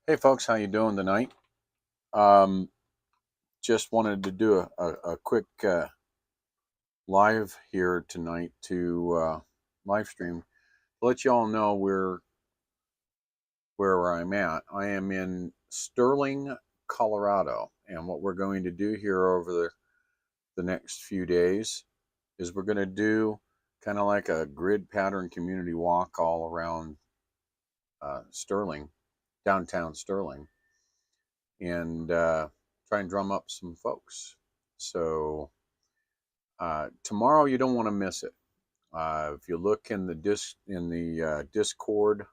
Hey folks, how you doing tonight? Um, just wanted to do a quick live here tonight to live stream to let you all know where I'm at. I am in Sterling, Colorado, and what we're going to do here over the next few days is we're going to do kind of like a grid pattern community walk all around Sterling, downtown Sterling, and try and drum up some folks. So tomorrow you don't want to miss it. If you look in the Discord,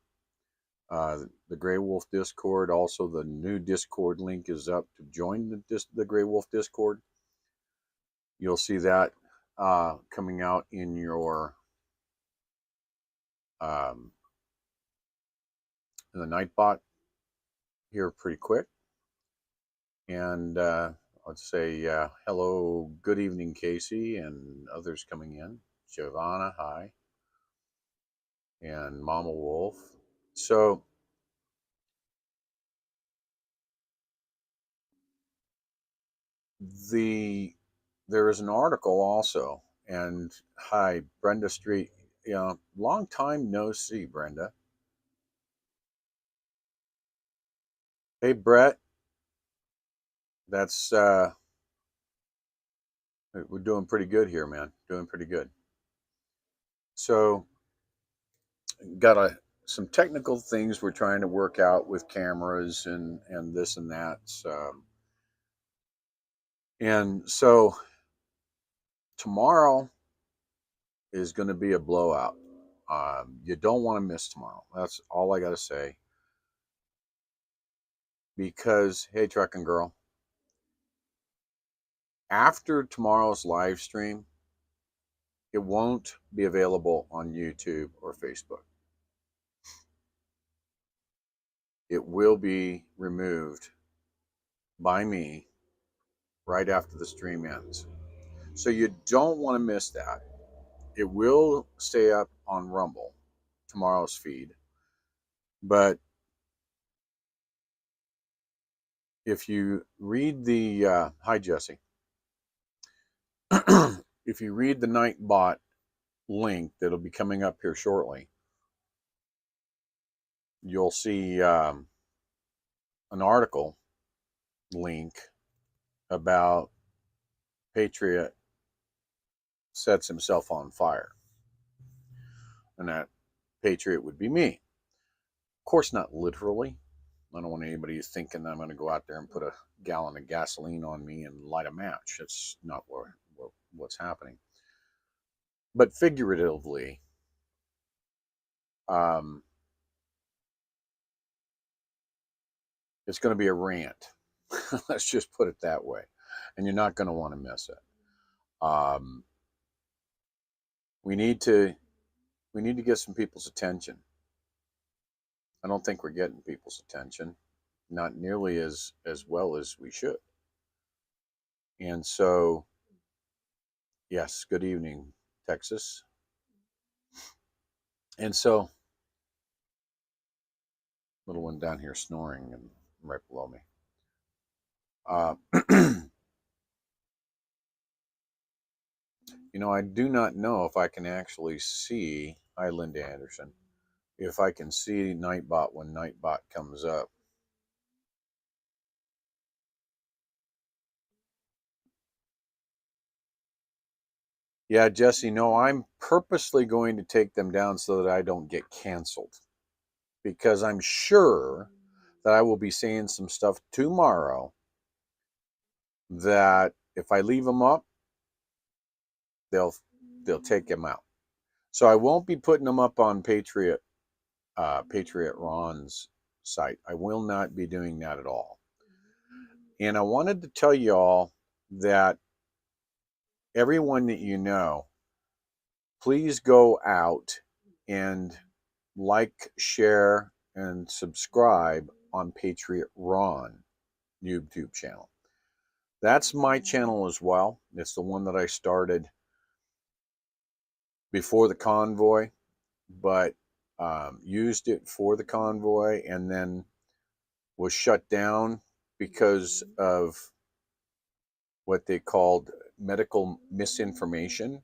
the Grey Wolf Discord, also the new Discord link is up to join the Grey Wolf Discord. You'll see that coming out in your um, in the Nightbot here pretty quick. And let's say hello, good evening, Casey, and others coming in. Giovanna, hi, and Mama Wolf. So there is an article also, and hi, Brenda Street. Long time no see, Brenda. Hey, Brett. That's we're doing pretty good here, man. Doing pretty good. So got some technical things we're trying to work out with cameras and this and that. And so tomorrow is going to be a blowout. You don't want to miss tomorrow. That's all I got to say. Because, hey, Trucking Girl, after tomorrow's live stream, it won't be available on YouTube or Facebook. It will be removed by me right after the stream ends. So you don't want to miss that. It will stay up on Rumble, tomorrow's feed. But if you read the, hi Jesse, if you read the Nightbot link that'll be coming up here shortly, you'll see an article link about Patriot sets himself on fire. And that Patriot would be me. Of course, not literally. I don't want anybody thinking that I'm going to go out there and put a gallon of gasoline on me and light a match. That's not what's happening. But figuratively, it's going to be a rant. Let's just put it that way. And you're not going to want to miss it. We need to get some people's attention. I don't think we're getting people's attention, not nearly as well as we should. And so, yes, good evening, Texas. And so, little one down here snoring and right below me. I do not know if I can actually see, hi, Linda Anderson, if I can see Nightbot when Nightbot comes up. Yeah, Jesse, no, I'm purposely going to take them down so that I don't get canceled. Because I'm sure that I will be saying some stuff tomorrow that if I leave them up, they'll take them out. So I won't be putting them up on Patriot Ron's site. I will not be doing that at all. And I wanted to tell you all that everyone that you know, please go out and like, share, and subscribe on Patriot Ron YouTube channel. That's my channel as well. It's the one that I started before the convoy, but used it for the convoy and then was shut down because of what they called medical misinformation,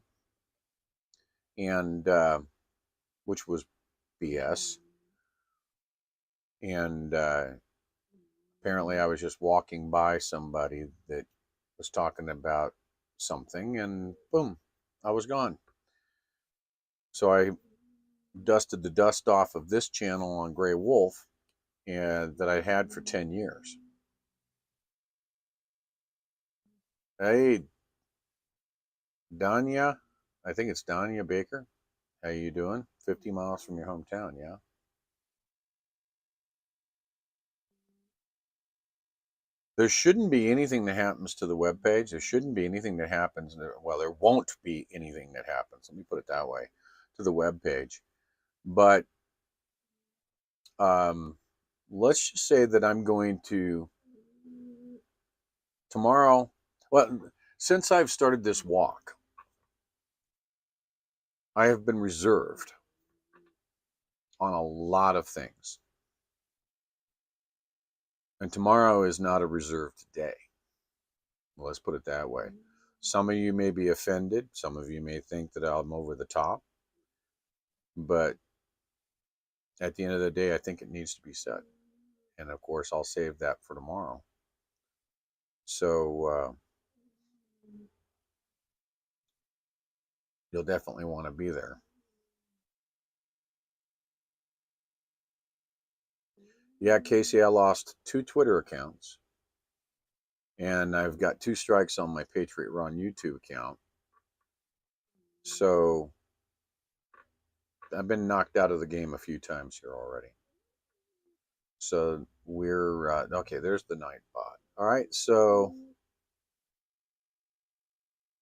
and which was BS. And apparently I was just walking by somebody that was talking about something, and boom, I was gone. So I dusted the dust off of this channel on Gray Wolf, and that I had for 10 years. Hey, Danya, I think it's Danya Baker. How you doing? 50 miles from your hometown, yeah? There shouldn't be anything that happens to the webpage. There shouldn't be anything that happens. Well, there won't be anything that happens. Let me put it that way, to the webpage. But let's just say that I'm going to tomorrow. Well, since I've started this walk, I have been reserved on a lot of things. And tomorrow is not a reserved day. Well, let's put it that way. Some of you may be offended. Some of you may think that I'm over the top. But at the end of the day, I think it needs to be said. And of course, I'll save that for tomorrow. So you'll definitely want to be there. Yeah, Casey, I lost 2 Twitter accounts. And I've got 2 strikes on my Patriot Run YouTube account. So I've been knocked out of the game a few times here already. So we're, okay, there's the Nightbot. All right, so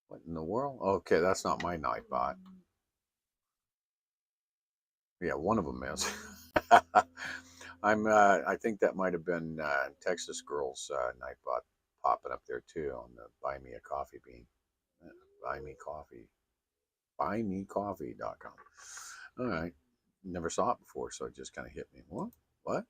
what in the world? Okay, that's not my Nightbot. Yeah, one of them is. I think that might have been Texas Girls Nightbot popping up there too on the Buy Me a Coffee bean. Buy Me Coffee. BuyMeCoffee.com. All right. Never saw it before, so it just kind of hit me. What? What?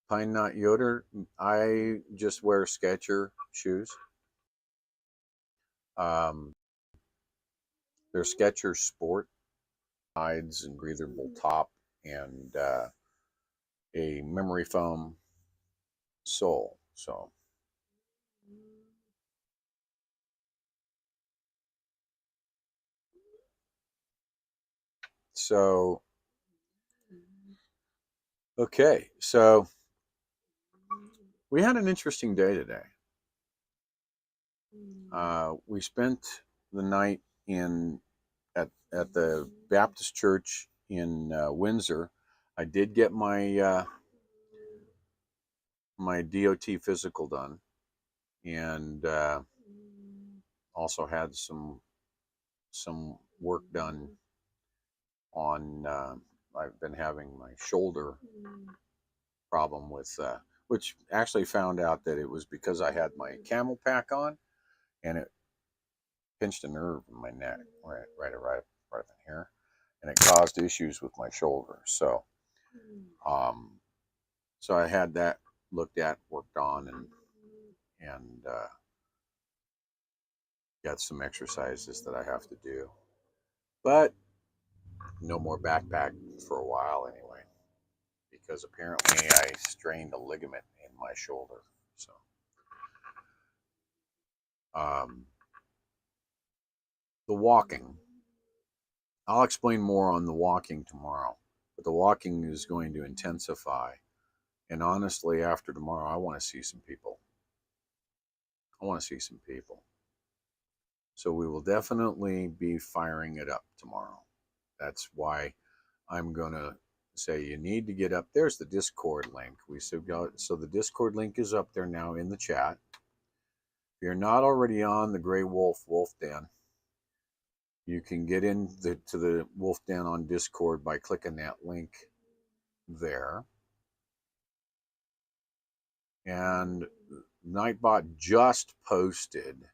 Pine Knot Yoder. I just wear Skechers shoes. They're Skechers Sport, sides and breathable top, and a memory foam sole. So okay, so we had an interesting day today. We spent the night at the Baptist Church in Windsor. I did get my my DOT physical done, and also had some work done on. I've been having my shoulder problem with, which actually found out that it was because I had my camel pack on, and it pinched a nerve in my neck, right in here, and it caused issues with my shoulder. So, so I had that looked at, worked on, and got some exercises that I have to do, but no more backpack for a while anyway, because apparently I strained a ligament in my shoulder. So, the walking. I'll explain more on the walking tomorrow, but the walking is going to intensify. And honestly, after tomorrow, I want to see some people. I want to see some people. So we will definitely be firing it up tomorrow. That's why I'm going to say you need to get up. There's the Discord link. So the Discord link is up there now in the chat. If you're not already on the Gray Wolf Den, you can get to the Wolf Den on Discord by clicking that link there. And Nightbot just posted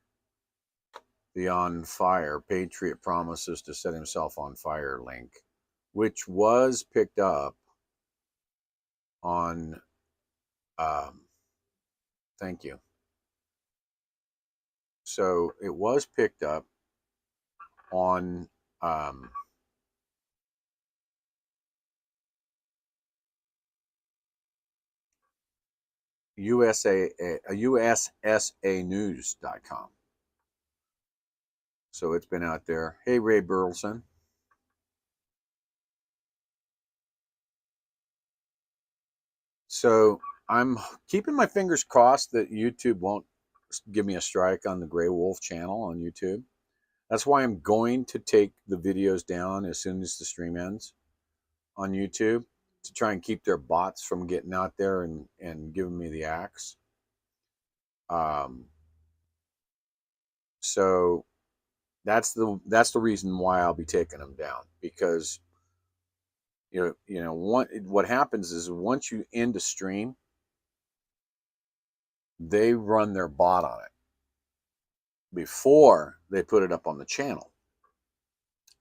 the on fire, Patriot promises to set himself on fire link, which was picked up on, thank you. So it was picked up on USSAnews.com. So it's been out there. Hey, Ray Burleson. So I'm keeping my fingers crossed that YouTube won't give me a strike on the Gray Wolf channel on YouTube. That's why I'm going to take the videos down as soon as the stream ends on YouTube, to try and keep their bots from getting out there and giving me the axe. So that's the reason why I'll be taking them down, because what happens is once you end a stream, they run their bot on it before they put it up on the channel.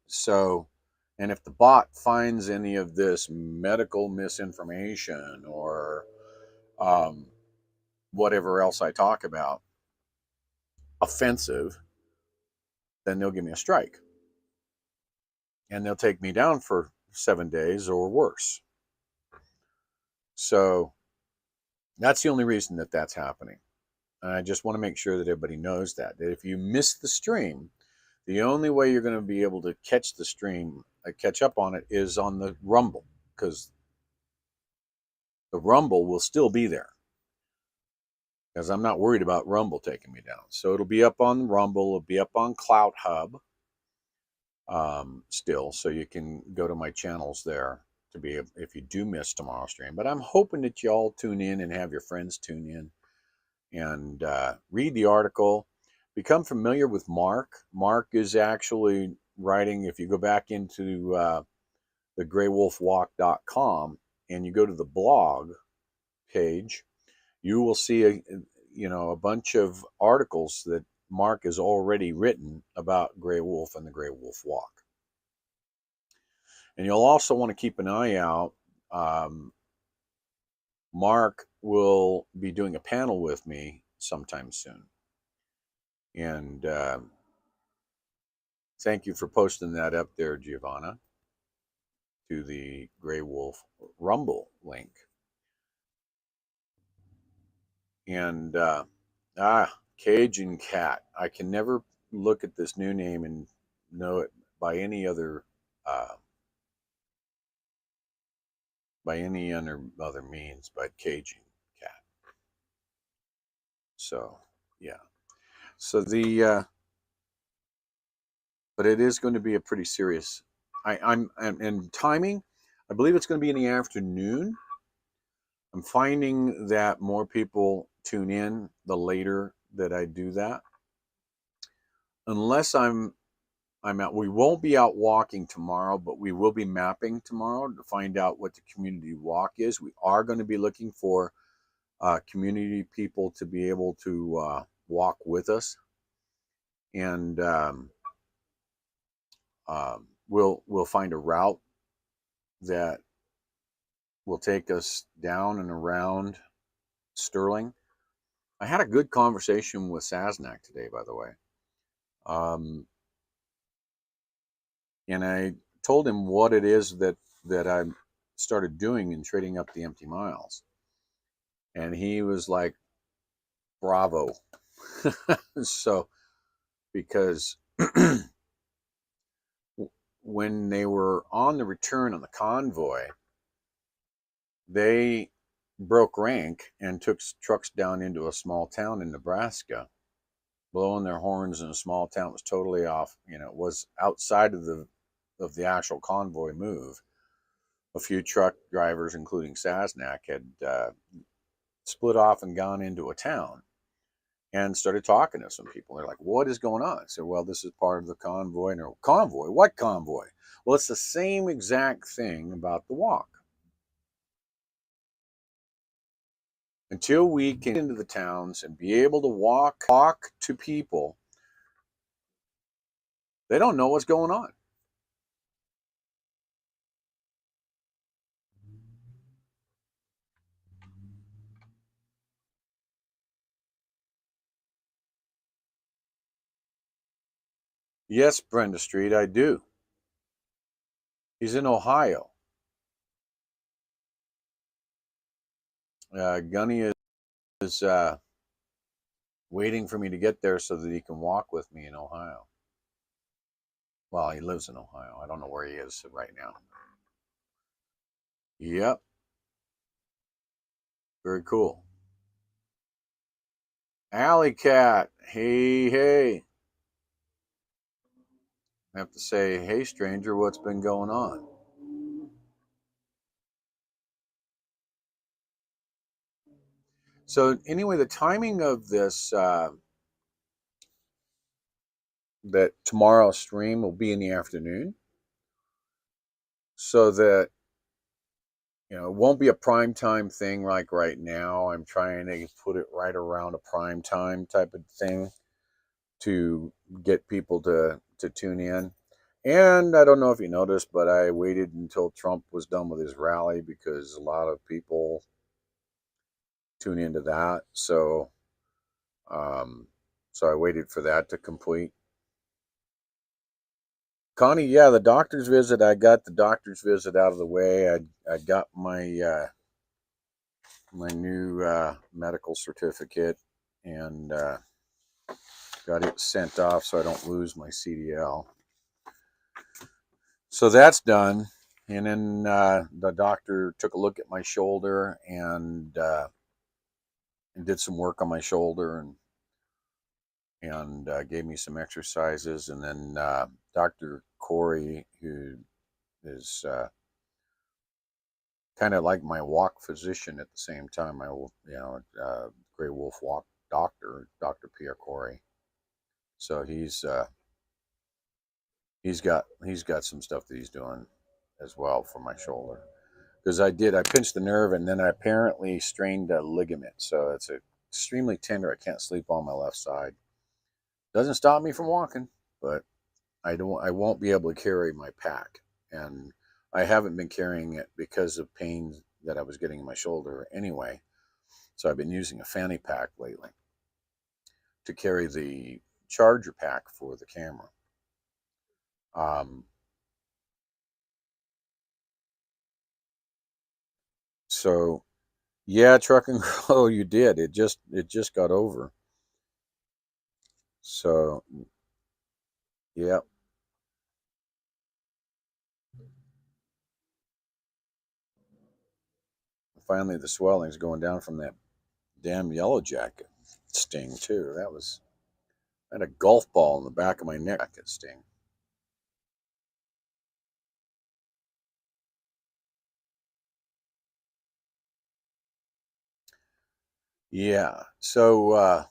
So, and if the bot finds any of this medical misinformation or whatever else I talk about offensive, then they'll give me a strike. And they'll take me down for 7 days or worse. So that's the only reason that that's happening. And I just want to make sure that everybody knows that if you miss the stream, the only way you're going to be able to catch the stream, catch up on it, is on the Rumble, because the Rumble will still be there. Because I'm not worried about Rumble taking me down. So it'll be up on Rumble, it'll be up on Clout Hub still, so you can go to my channels there to be, if you do miss tomorrow's stream. But I'm hoping that you all tune in and have your friends tune in and read the article. Become familiar with Mark. Mark is actually writing, if you go back into the graywolfwalk.com and you go to the blog page, you will see a bunch of articles that Mark has already written about Gray Wolf and the Gray Wolf Walk. And you'll also want to keep an eye out. Mark will be doing a panel with me sometime soon. And thank you for posting that up there, Giovanna, to the Gray Wolf Rumble link. And Cajun Cat. I can never look at this new name and know it by any other means but Cajun Cat. So yeah. So but it is going to be a pretty serious. And timing, I believe it's going to be in the afternoon. I'm finding that more people tune in the later that I do that. Unless I'm out. We won't be out walking tomorrow, but we will be mapping tomorrow to find out what the community walk is. We are going to be looking for community people to be able to walk with us, and we'll find a route that will take us down and around Sterling. I had a good conversation with Sasnak today, by the way. And I told him what it is that I started doing in trading up the empty miles. And he was like, bravo. So, because when they were on the return on the convoy, they broke rank and took trucks down into a small town in Nebraska, blowing their horns in a small town. It was totally off, it was outside of the actual convoy move. A few truck drivers, including Sasnak, had split off and gone into a town and started talking to some people. They're like, what is going on? I said, well, this is part of the convoy. And they're, convoy? What convoy? Well, it's the same exact thing about the walk. Until we can get into the towns and be able to walk to people They don't know what's going on. Yes, Brenda Street, I do. He's in Ohio. Gunny is waiting for me to get there so that he can walk with me in Ohio. Well, he lives in Ohio. I don't know where he is right now. Yep. Very cool. Alley Cat. Hey, hey. I have to say, hey, stranger, what's been going on? So, anyway, the timing of this, that tomorrow's stream will be in the afternoon, so that it won't be a prime time thing like right now. I'm trying to put it right around a prime time type of thing to get people to tune in. And I don't know if you noticed, but I waited until Trump was done with his rally because a lot of people tune into that. Um, so I waited for that to complete. Connie, yeah, the doctor's visit. I got the doctor's visit out of the way. I got my new medical certificate and got it sent off so I don't lose my CDL. So that's done. And then the doctor took a look at my shoulder and did some work on my shoulder and gave me some exercises. And then Dr. Corey, who is kind of like my walk physician at the same time, my Gray Wolf walk doctor, Dr. Pierre Corey. So he's got some stuff that he's doing as well for my shoulder. Because I pinched the nerve and then I apparently strained a ligament. So it's extremely tender. I can't sleep on my left side. Doesn't stop me from walking, but I won't be able to carry my pack. And I haven't been carrying it because of pain that I was getting in my shoulder anyway. So I've been using a fanny pack lately to carry the charger pack for the camera. So yeah, truck and grow, you did. It just got over. So yeah. Finally the swelling's going down from that damn yellow jacket sting too. I had a golf ball in the back of my neck jacket sting. Yeah. So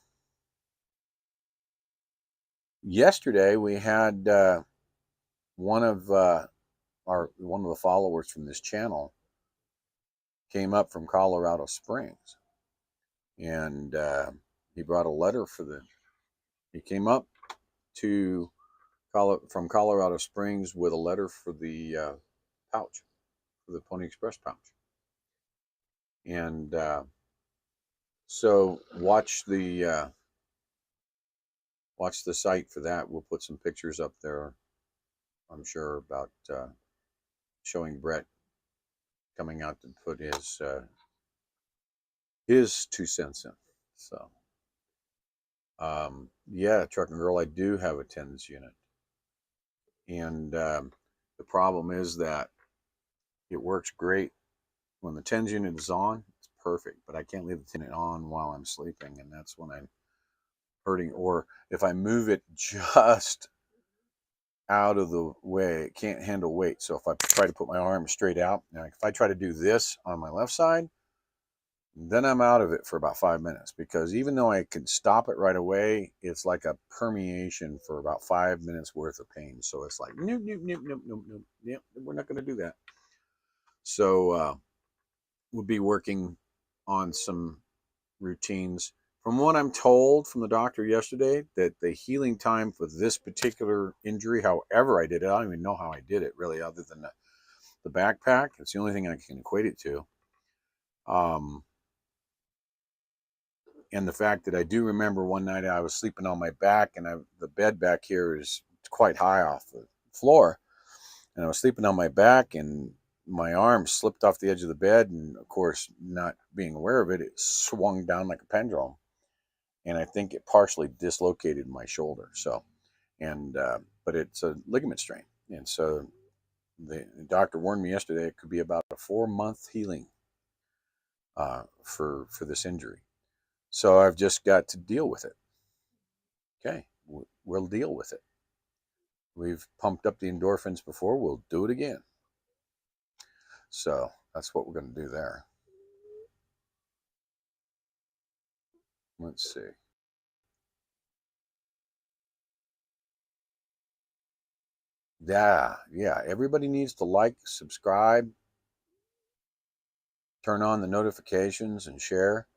yesterday we had one of one of the followers from this channel came up from Colorado Springs, and he brought a letter for the. He came up to from Colorado Springs with a letter for the pouch, for the Pony Express pouch, and so watch the site for that. We'll put some pictures up there, I'm sure, about showing Brett coming out to put his 2 cents in. So yeah, Trucking Girl, I do have a TENS unit, and the problem is that it works great when the TENS unit is on. It's perfect, but I can't leave the unit on while I'm sleeping, and that's when I'm hurting. Or if I move it just out of the way, it can't handle weight. So if I try to put my arm straight out, if I try to do this on my left side, then I'm out of it for about 5 minutes, because even though I can stop it right away, it's like a permeation for about 5 minutes worth of pain. So it's like, nope, nope, nope, nope, nope, nope. Yep, we're not going to do that. So we'll be working on some routines. From what I'm told from the doctor yesterday, that the healing time for this particular injury, however I did it, I don't even know how I did it really, other than the backpack. It's the only thing I can equate it to. And the fact that I do remember one night I was sleeping on my back, and the bed back here is quite high off the floor. And I was sleeping on my back, and my arm slipped off the edge of the bed. And of course, not being aware of it, it swung down like a pendulum. And I think it partially dislocated my shoulder. So, but it's a ligament strain. And so the doctor warned me yesterday it could be about a 4-month healing for this injury. So I've just got to deal with it. Okay, we'll deal with it. We've pumped up the endorphins before. We'll do it again. So that's what we're going to do there. Let's see. Yeah. Everybody needs to like, subscribe, turn on the notifications, and share.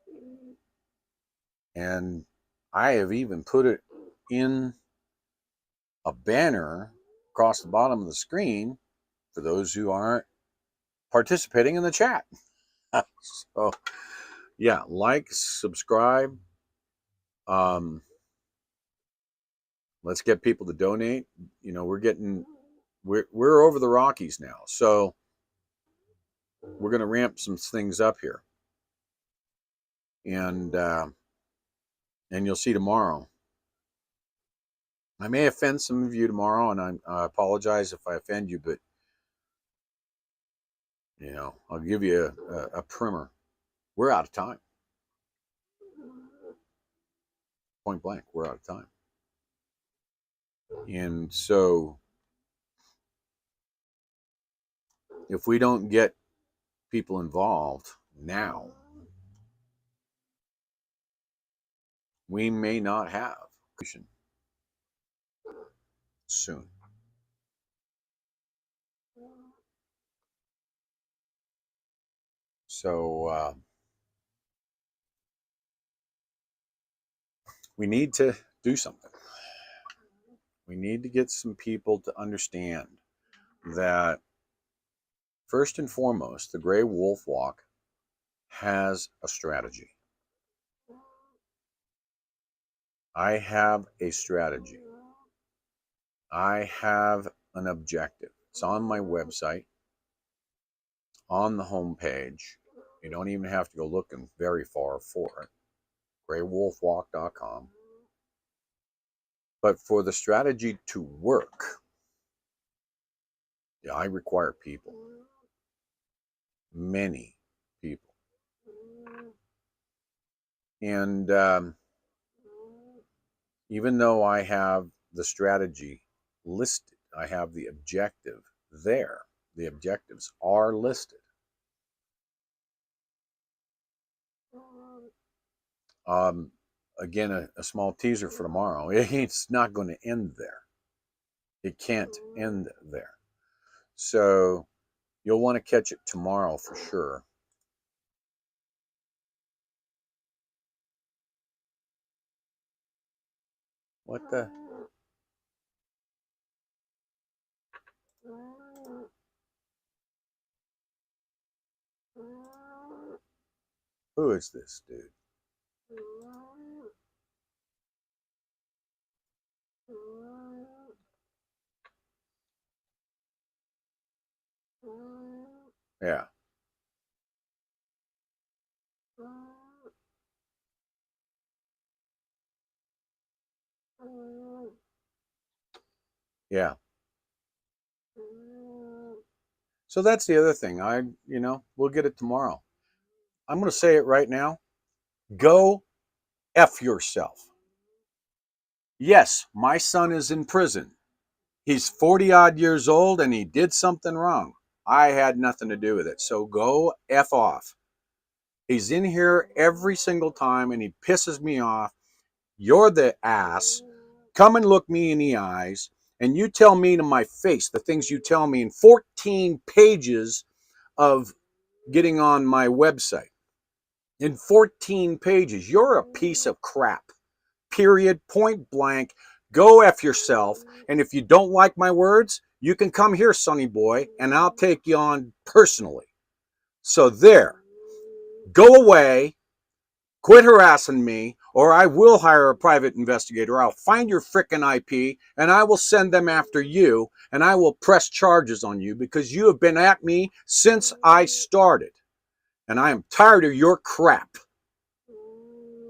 And I have even put it in a banner across the bottom of the screen for those who aren't participating in the chat. So, yeah, like, subscribe. Let's get people to donate. You know, we're over the Rockies now, so we're going to ramp some things up here, and you'll see tomorrow. I may offend some of you tomorrow, and I apologize if I offend you, but you know, I'll give you a primer. We're out of time. Point blank, we're out of time. And so if we don't get people involved now, we may not have soon. So we need to do something. We need to get some people to understand that, first and foremost, the Gray Wolf Walk has a strategy. I have a strategy. I have an objective. It's on my website, on the homepage. You don't even have to go looking very far for it. GrayWolfWalk.com. But for the strategy to work, yeah, I require people. Many people. And even though I have the strategy listed, I have the objective there. The objectives are listed. Again, a small teaser for tomorrow. It's not going to end there. It can't end there. So you'll want to catch it tomorrow for sure. What the? Who is this dude? Yeah. Yeah. So that's the other thing. We'll get it tomorrow. I'm going to say it right now. Go F yourself. Yes, my son is in prison. He's 40 odd years old and he did something wrong. I had nothing to do with it. So go F off. He's in here every single time and he pisses me off. You're the ass. Come and look me in the eyes and you tell me to my face the things you tell me in 14 pages of getting on my website. in 14 pages. You're a piece of crap. Period. Point blank. Go F yourself. And if you don't like my words, you can come here, sonny boy, and I'll take you on personally. So there. Go away. Quit harassing me, or I will hire a private investigator. I'll find your frickin' IP, and I will send them after you, and I will press charges on you because you have been at me since I started. And I am tired of your crap.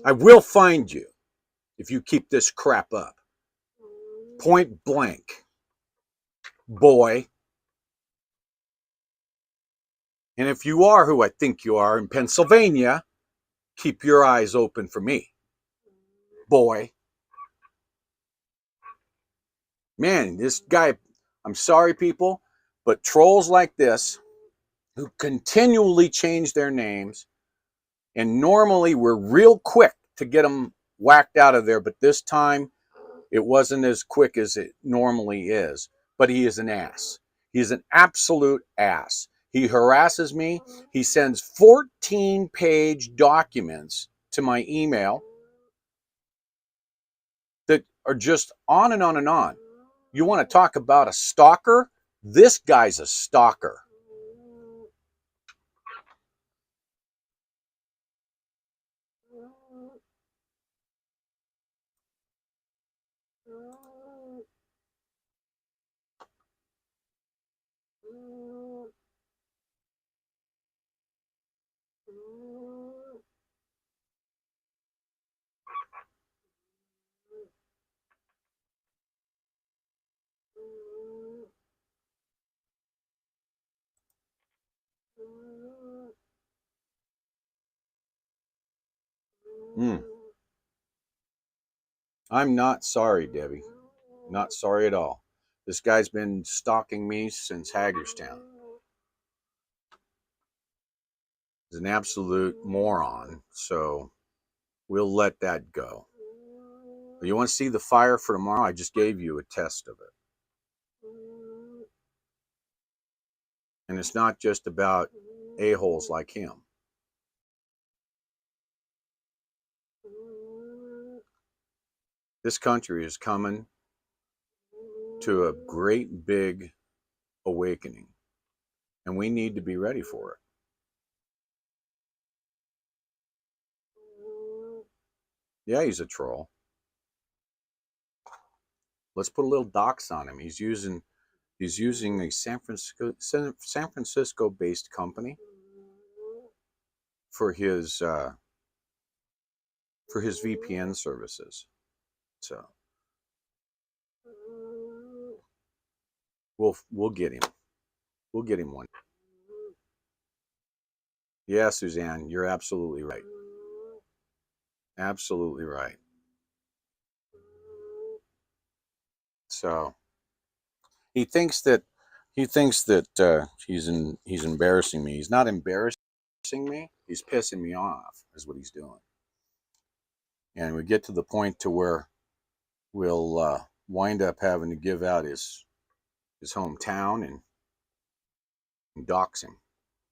I will find you if you keep this crap up. Point blank, boy. And if you are who I think you are in Pennsylvania, keep your eyes open for me, boy. Man, this guy, I'm sorry, people, but trolls like this who continually change their names, and normally we're real quick to get them whacked out of there, but this time it wasn't as quick as it normally is. But he is an ass. He is an absolute ass. He harasses me. He sends 14-page documents to my email that are just on and on and on. You want to talk about a stalker? This guy's a stalker. I'm not sorry, Debbie. Not sorry at all. This guy's been stalking me since Hagerstown. He's an absolute moron, so we'll let that go. But you want to see the fire for tomorrow? I just gave you a test of it. And it's not just about a-holes like him. This country is coming to a great big awakening, and we need to be ready for it. Yeah, he's a troll. Let's put a little dox on him. He's using a San Francisco based company for his VPN services. So we'll get him. We'll get him one. Yeah, Suzanne, you're absolutely right. Absolutely right. So he thinks that he's embarrassing me. He's not embarrassing me. He's pissing me off. Is what he's doing. And we get to the point to where we'll wind up having to give out his hometown and dox him.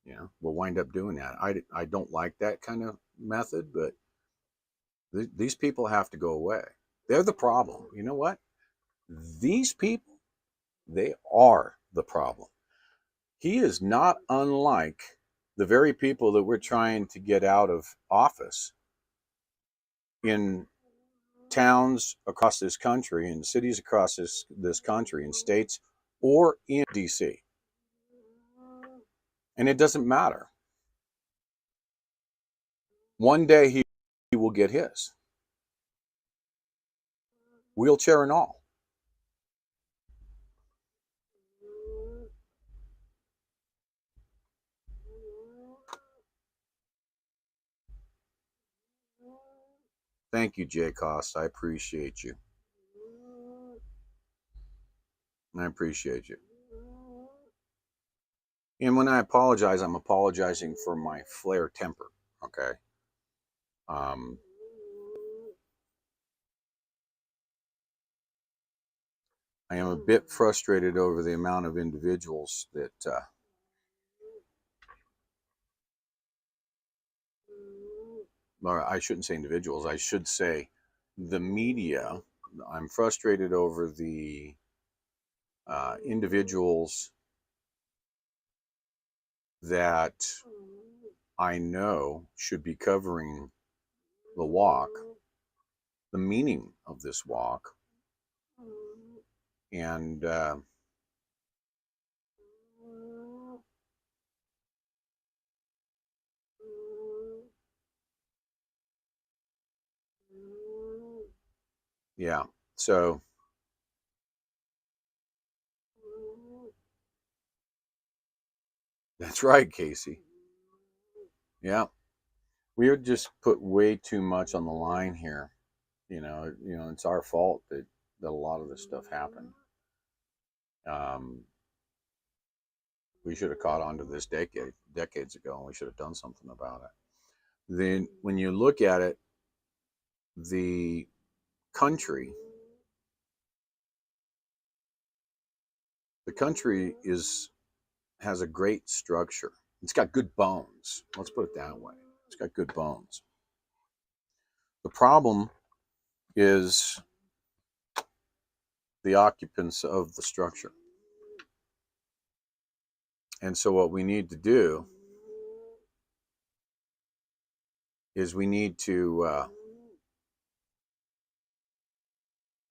You know, we'll wind up doing that. I don't like that kind of method, but these people have to go away. They're the problem. You know what? These people, they are the problem. He is not unlike the very people that we're trying to get out of office in towns across this country, in cities across this country, in states, or in DC. And it doesn't matter. One day he will get his. Wheelchair and all. Thank you, Jay Cost. I appreciate you. I appreciate you. And when I apologize, I'm apologizing for my flare temper. Okay. I am a bit frustrated over the amount of individuals that or I shouldn't say individuals, I should say the media. I'm frustrated over the individuals that I know should be covering the walk, the meaning of this walk, and yeah, so that's right, Casey. Yeah, we would just put way too much on the line here. It's our fault that a lot of this stuff happened. Um, we should have caught on to this decades ago, and we should have done something about it. Then, when you look at it, the country, the country has a great structure. It's got good bones. Let's put it that way. It's got good bones. The problem is the occupants of the structure. And so what we need to do is we need to,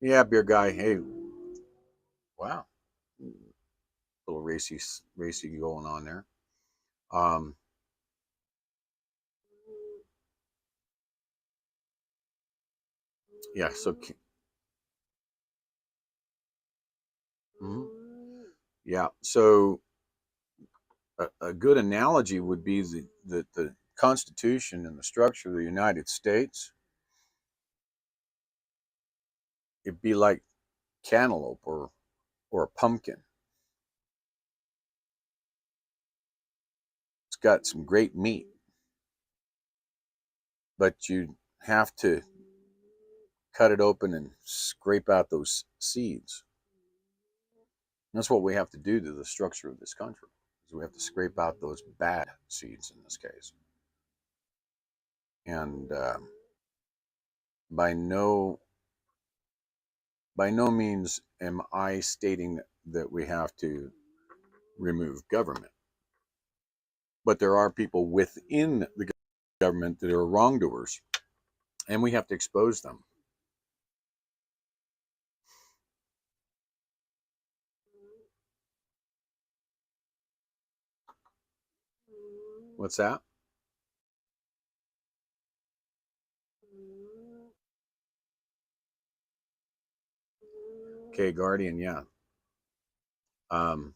yeah, beer guy, hey, wow, little racy going on there. Um, yeah, so, mhm. Yeah, so a good analogy would be the Constitution and the structure of the United States. It'd be like cantaloupe or a pumpkin. It's got some great meat, but you have to cut it open and scrape out those seeds. And that's what we have to do to the structure of this country. Is we have to scrape out those bad seeds in this case. And by no by no means am I stating that we have to remove government, but there are people within the government that are wrongdoers, and we have to expose them. What's that? Okay, Guardian, yeah. Um,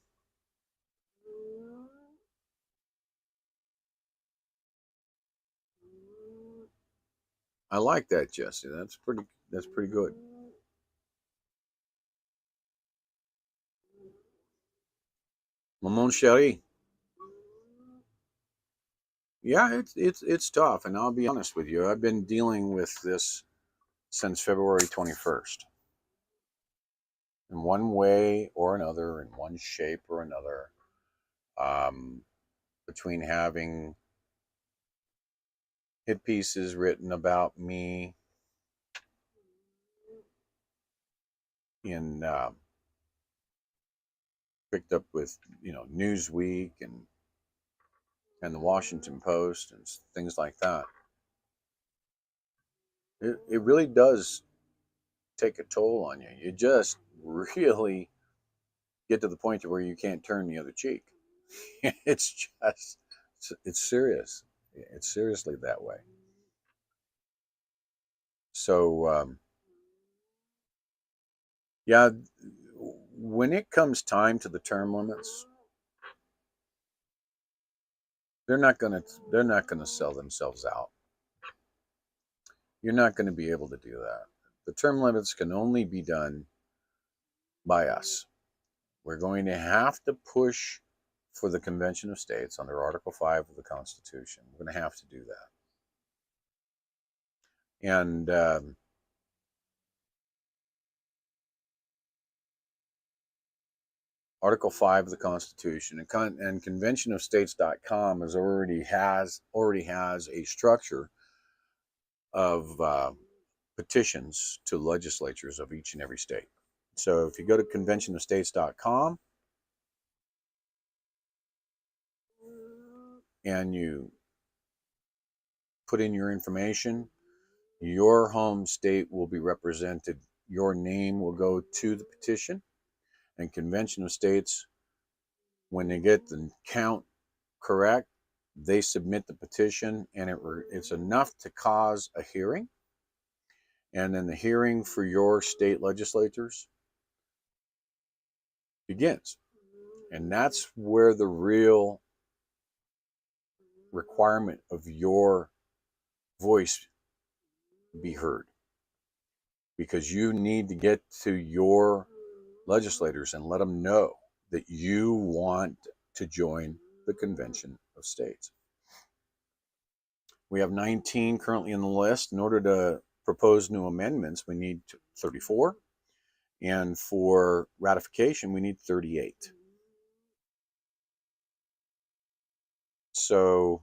I like that, Jesse. That's pretty good. Lemon Sherry. Yeah, it's tough, and I'll be honest with you. I've been dealing with this since February 21st, in one way or another, in one shape or another. Um, between having hit pieces written about me in picked up with Newsweek and the Washington Post and things like that. It really does take a toll on you. You just really get to the point to where you can't turn the other cheek. It's just it's serious. It's seriously that way. So yeah, when it comes time to the term limits, they're not gonna they're not gonna sell themselves out. You're not going to be able to do that. The term limits can only be done by us. We're going to have to push for the Convention of States under Article 5 of the Constitution. We're going to have to do that. And Article 5 of the Constitution and conventionofstates.com already has a structure of petitions to legislatures of each and every state. So if you go to conventionofstates.com and you put in your information, your home state will be represented. Your name will go to the petition, and Convention of States, when they get the count correct, they submit the petition, and it's enough to cause a hearing. And then the hearing for your state legislators begins. And that's where the real requirement of your voice be heard. Because you need to get to your legislators and let them know that you want to join the Convention of States. We have 19 currently in the list. In order to propose new amendments, we need 34. And for ratification, we need 38. So,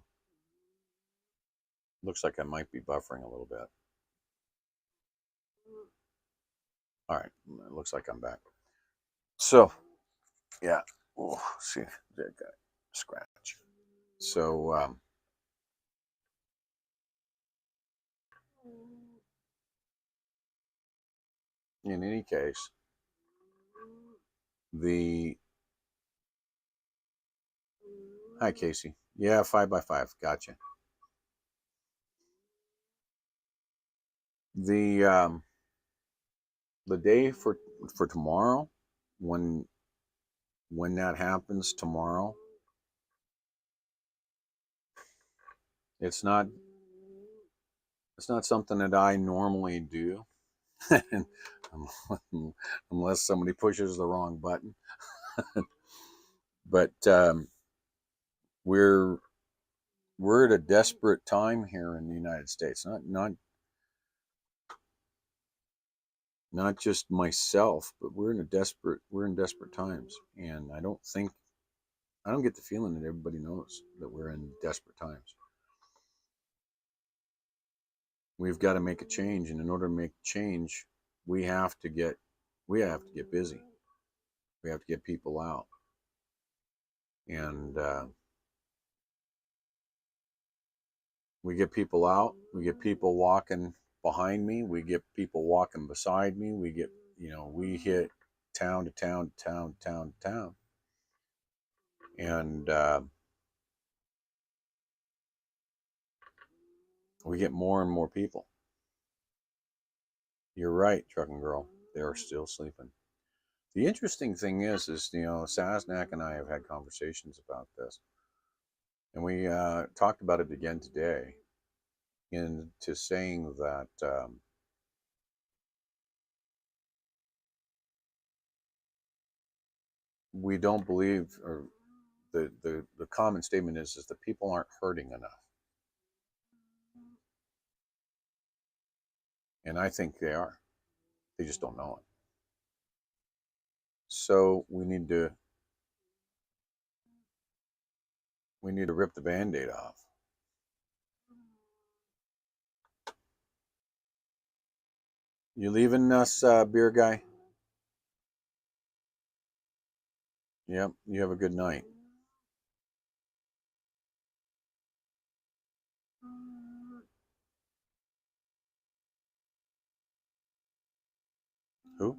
looks like I might be buffering a little bit. All right, it looks like I'm back. So, yeah, oh, see, that got scratch. So, in any case, hi, Casey. Yeah, 5x5. Gotcha. The day for tomorrow, when that happens tomorrow, it's not something that I normally do, unless somebody pushes the wrong button. But we're at a desperate time here in the United States. Not just myself, but we're in desperate times, and I don't get the feeling that everybody knows that we're in desperate times. We've got to make a change, and in order to make change, we have to get busy. We have to get people out, and we get people out. We get people walking behind me. We get people walking beside me. We hit town to town, town to town, and we get more and more people. You're right, Trucking Girl. They are still sleeping. The interesting thing is Sasnak and I have had conversations about this, and we talked about it again today, into saying that we don't believe, or the common statement is that people aren't hurting enough. And I think they are. They just don't know it. So we need to rip the Band-Aid off. You leaving us, beer guy? Yep. You have a good night. Who?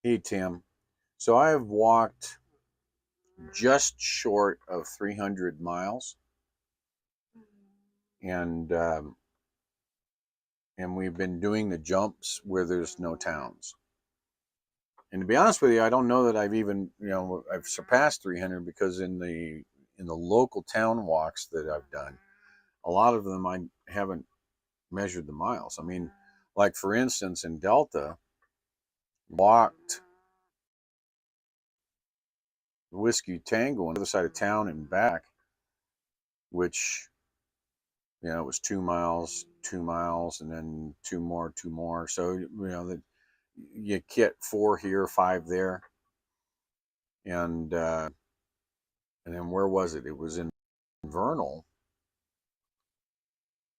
Hey, Tim. So I have walked just short of 300 miles, and we've been doing the jumps where there's no towns. And to be honest with you, I don't know that I've surpassed 300, because in the local town walks that I've done, a lot of them I haven't measured the miles. I mean, like for instance, in Delta, walked Whiskey Tango on the other side of town and back, which it was 2 miles, and then two more. So that you get 4 here, 5 there, and And then where was it? It was in Vernal.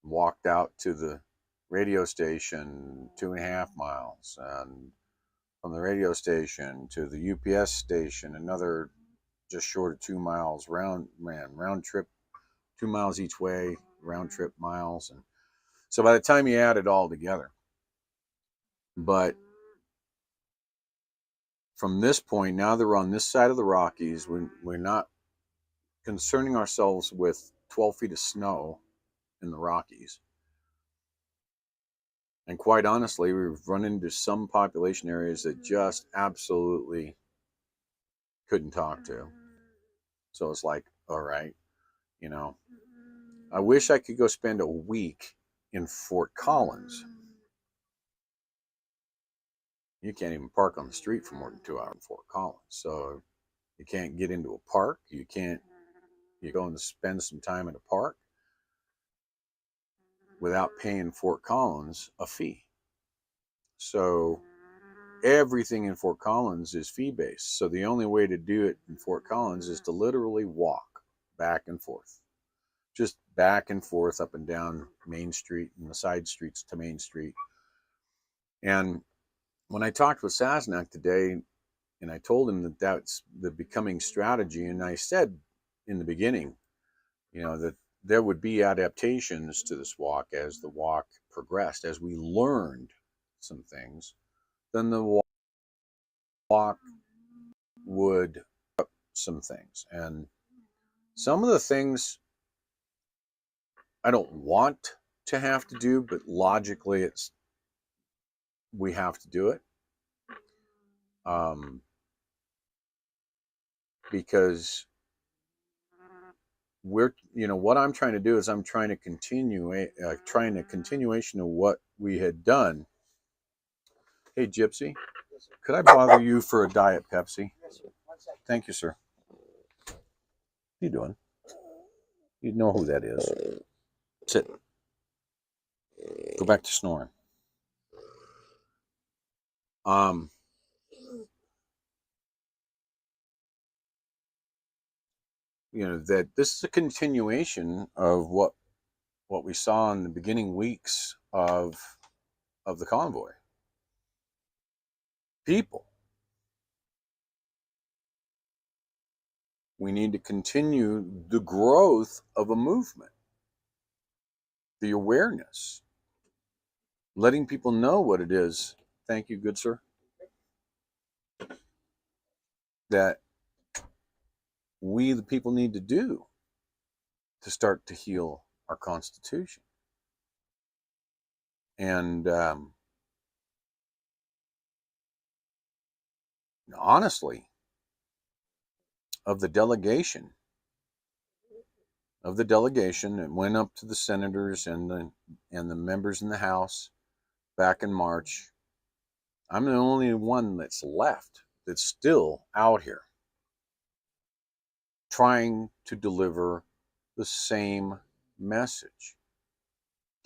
Walked out to the radio station 2.5 miles, and from the radio station to the UPS station another just short of 2 miles, round trip, 2 miles each way, round trip miles. And so by the time you add it all together, but from this point, now that we're on this side of the Rockies, we're not concerning ourselves with 12 feet of snow in the Rockies. And quite honestly, we've run into some population areas that just absolutely couldn't talk to. So it's like, all right, you know, I wish I could go spend a week in Fort Collins. You can't even park on the street for more than 2 hours in Fort Collins. So you can't get into a park. You go and spend some time at a park without paying Fort Collins a fee. So everything in Fort Collins is fee based. So the only way to do it in Fort Collins is to literally walk back and forth, just back and forth up and down Main Street and the side streets to Main Street. And when I talked with Sasnak today, and I told him that that's the becoming strategy, and I said in the beginning, that there would be adaptations to this walk as the walk progressed, as we learned some things, then the walk would up some things. And some of the things I don't want to have to do, but logically we have to do it. Because what I'm trying to do is I'm trying to trying a continuation of what we had done. Hey, Gypsy, could I bother you for a Diet Pepsi? Thank you, sir. What are you doing? You know who that is. Sit. Go back to snoring. That this is a continuation of what we saw in the beginning weeks of the convoy. People, we need to continue the growth of a movement, the awareness, letting people know what it is. Thank you, good sir. That we, the people, need to do to start to heal our Constitution. And honestly, of the delegation that went up to the senators and the members in the House back in March, I'm the only one that's left that's still out here trying to deliver the same message.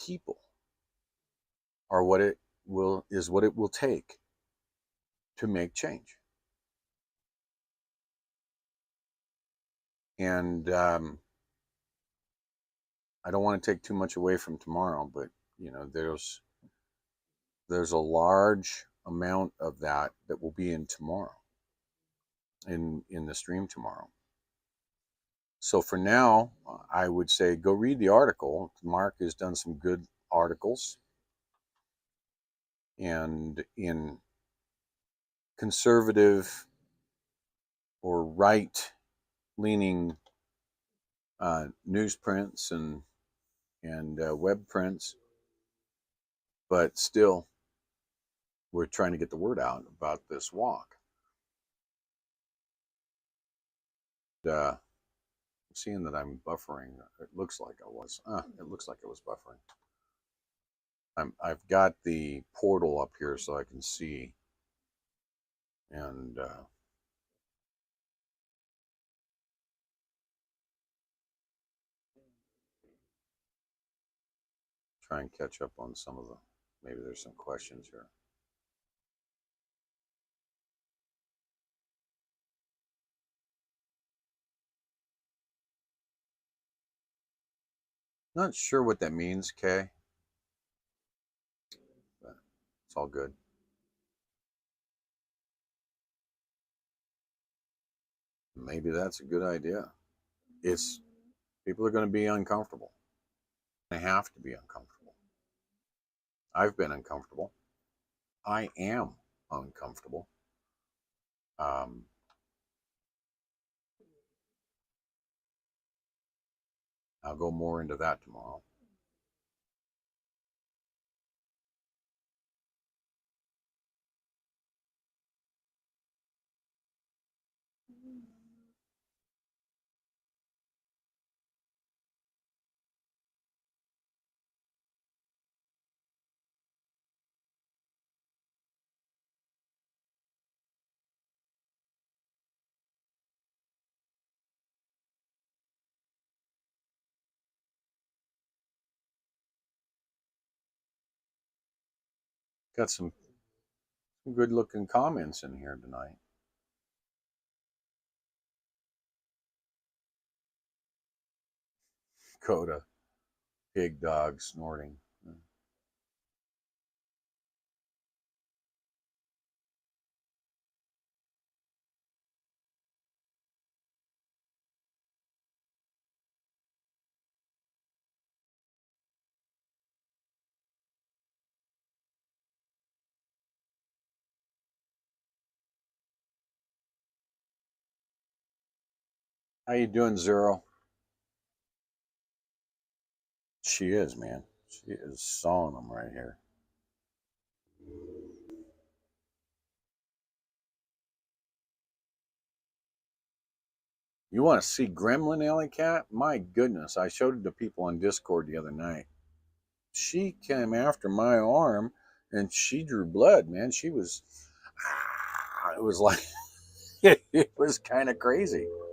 People are what it will take to make change. And I don't want to take too much away from tomorrow, but there's a large amount of that will be in tomorrow, in the stream tomorrow. So for now, I would say go read the article. Mark has done some good articles, and in conservative or right-leaning newsprints and web prints, but still, we're trying to get the word out about this walk. I'm seeing that I'm buffering. It looks like I was. It looks like I was buffering. I've got the portal up here so I can see, and try and catch up on some of the. Maybe there's some questions here. Not sure what that means, Kay, but it's all good. Maybe that's a good idea. It's people are going to be uncomfortable. They have to be uncomfortable. I've been uncomfortable. I am uncomfortable. Um, I'll go more into that tomorrow. Got some good looking comments in here tonight. Coda, pig dog snorting. How you doing, Zero? She is, man. She is sawing them right here. You want to see Gremlin Alley Cat? My goodness, I showed it to people on Discord the other night. She came after my arm and she drew blood, man. She was, it was like, it was kind of crazy. I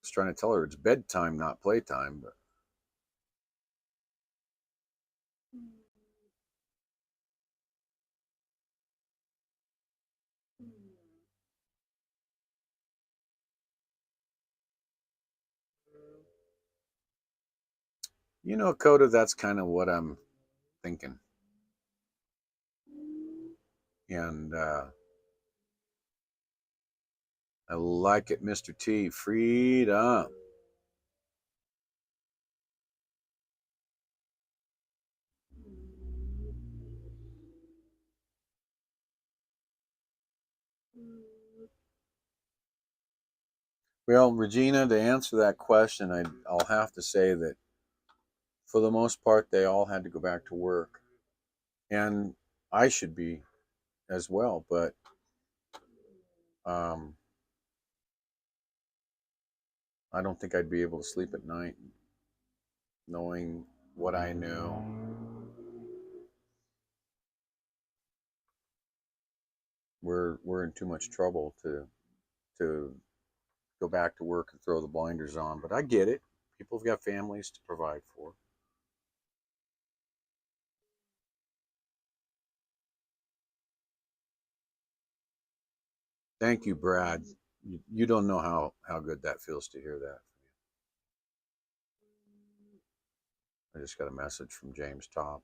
was trying to tell her it's bedtime, not playtime, but you know, Coda, that's kind of what I'm thinking. And I like it, Mr. T. Freedom. Well, Regina, to answer that question, I'll have to say that for the most part, they all had to go back to work. And I should be as well, but um, I don't think I'd be able to sleep at night knowing what I knew. We're in too much trouble to go back to work and throw the blinders on. But I get it. People have got families to provide for. Thank you, Brad. You don't know how good that feels to hear that. I just got a message from James Top.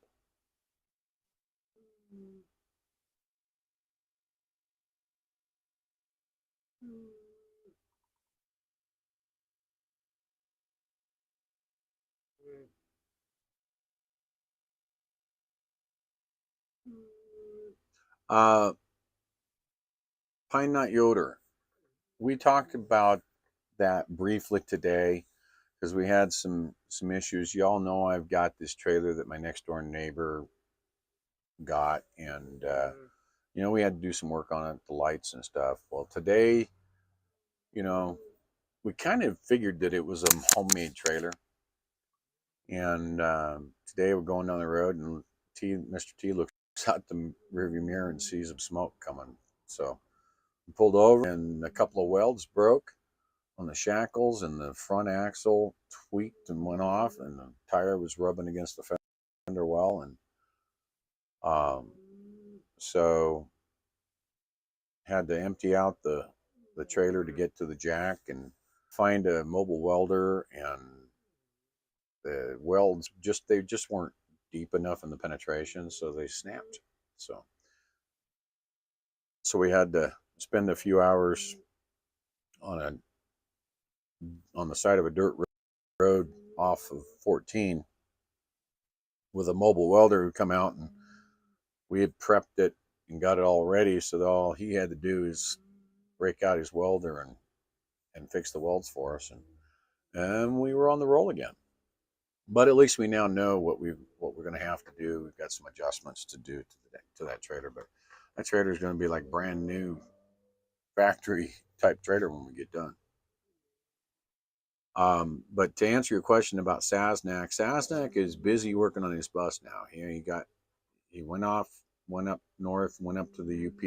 Uh, Pine Nut Yoder. We talked about that briefly today because we had some issues. Y'all know I've got this trailer that my next door neighbor got, and you know we had to do some work on it, the lights and stuff. Well, today, you know, we kind of figured that it was a homemade trailer, and today we're going down the road, and Mr. T looks out the rearview mirror and sees some smoke coming. So we pulled over, and a couple of welds broke on the shackles, and the front axle tweaked and went off, and the tire was rubbing against the fender well, and um, so had to empty out the trailer to get to the jack, and find a mobile welder, and the welds they just weren't deep enough in the penetration, so they snapped. So we had to spend a few hours on the side of a dirt road off of 14 with a mobile welder who come out, and we had prepped it and got it all ready, so that all he had to do is break out his welder and fix the welds for us, and we were on the roll again. But at least we now know what we're going to have to do. We've got some adjustments to do to that trailer, but that trailer is going to be like brand new factory type trailer when we get done. But to answer your question about Sasnak is busy working on his bus now. He went up north, went up to the UP,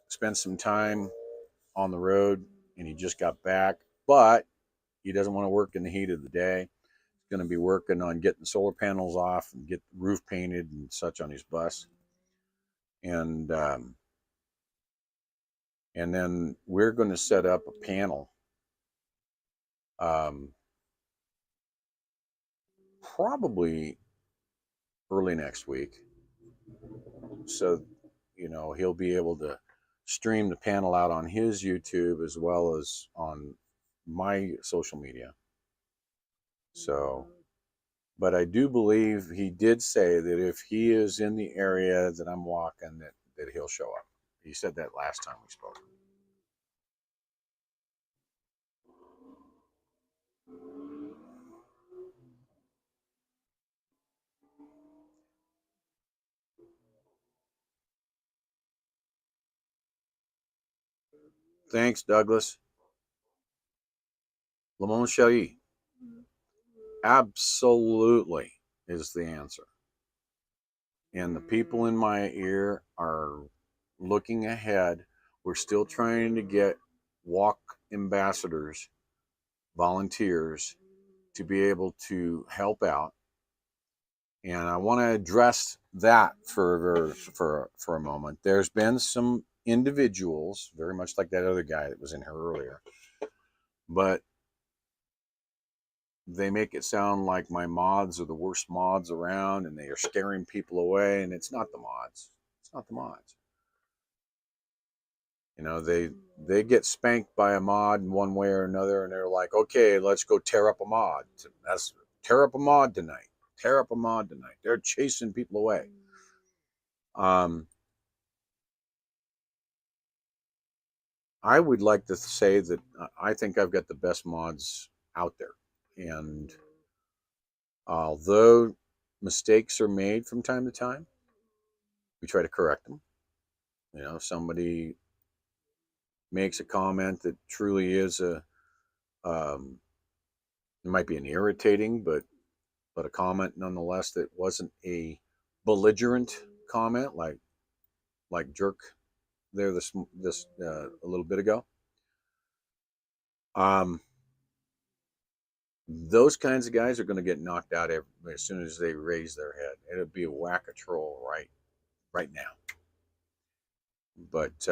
spent some time on the road, and he just got back. But he doesn't want to work in the heat of the day. He's going to be working on getting solar panels off and get the roof painted and such on his bus. And then we're going to set up a panel. Probably early next week. So, he'll be able to stream the panel out on his YouTube as well as on my social media. So, but I do believe he did say that if he is in the area that I'm walking, that he'll show up. He said that last time we spoke. Thanks, Douglas. Lamont Chailly. Absolutely is the answer. And the people in my ear are looking ahead. We're still trying to get walk ambassadors, volunteers, to be able to help out. And I want to address that for a moment. There's been some individuals, very much like that other guy that was in here earlier, but they make it sound like my mods are the worst mods around and they are scaring people away, and it's not the mods. It's not the mods. They get spanked by a mod in one way or another, and they're like, okay, let's go tear up a mod. That's tear up a mod tonight. Tear up a mod tonight. They're chasing people away. I would like to say that I think I've got the best mods out there. And although mistakes are made from time to time, we try to correct them. Somebody makes a comment that truly is it might be an irritating, but a comment nonetheless that wasn't a belligerent comment like jerk there this a little bit ago. Those kinds of guys are going to get knocked out as soon as they raise their head. It'll be a whack a troll right now. But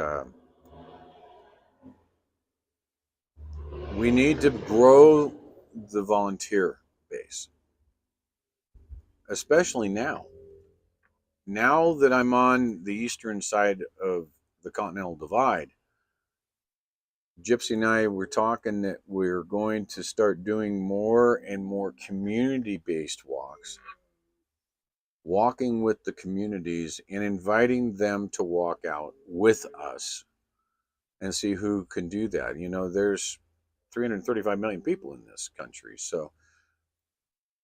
we need to grow the volunteer base, especially now. Now that I'm on the eastern side of the Continental Divide, Gypsy and I were talking that we're going to start doing more and more community-based walks, walking with the communities and inviting them to walk out with us and see who can do that. There's 335 million people in this country, so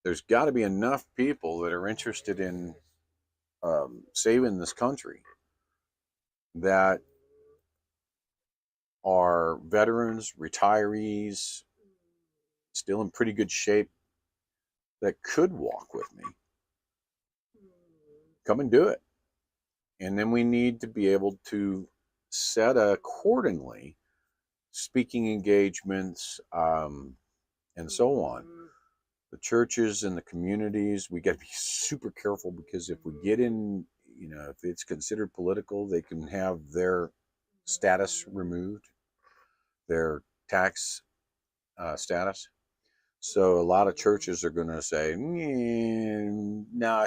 there's got to be enough people that are interested in saving this country that are veterans, retirees, still in pretty good shape, that could walk with me. Come and do it. And then we need to be able to set accordingly speaking engagements and so on. The churches and the communities, we got to be super careful, because if we get in, if it's considered political, they can have their status removed, their tax status. So a lot of churches are going to say, "Nah,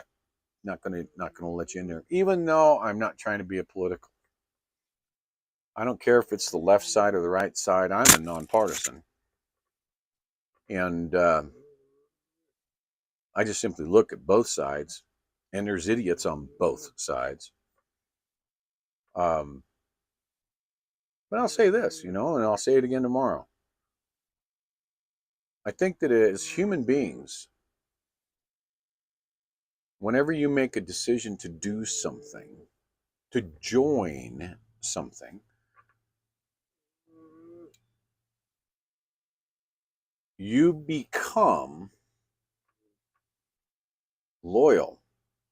not gonna let you in there." Even though I'm not trying to be a political, I don't care if it's the left side or the right side. I'm a nonpartisan, and I just simply look at both sides, and there's idiots on both sides. Um, but I'll say this, and I'll say it again tomorrow. I think that as human beings, whenever you make a decision to do something, to join something, you become loyal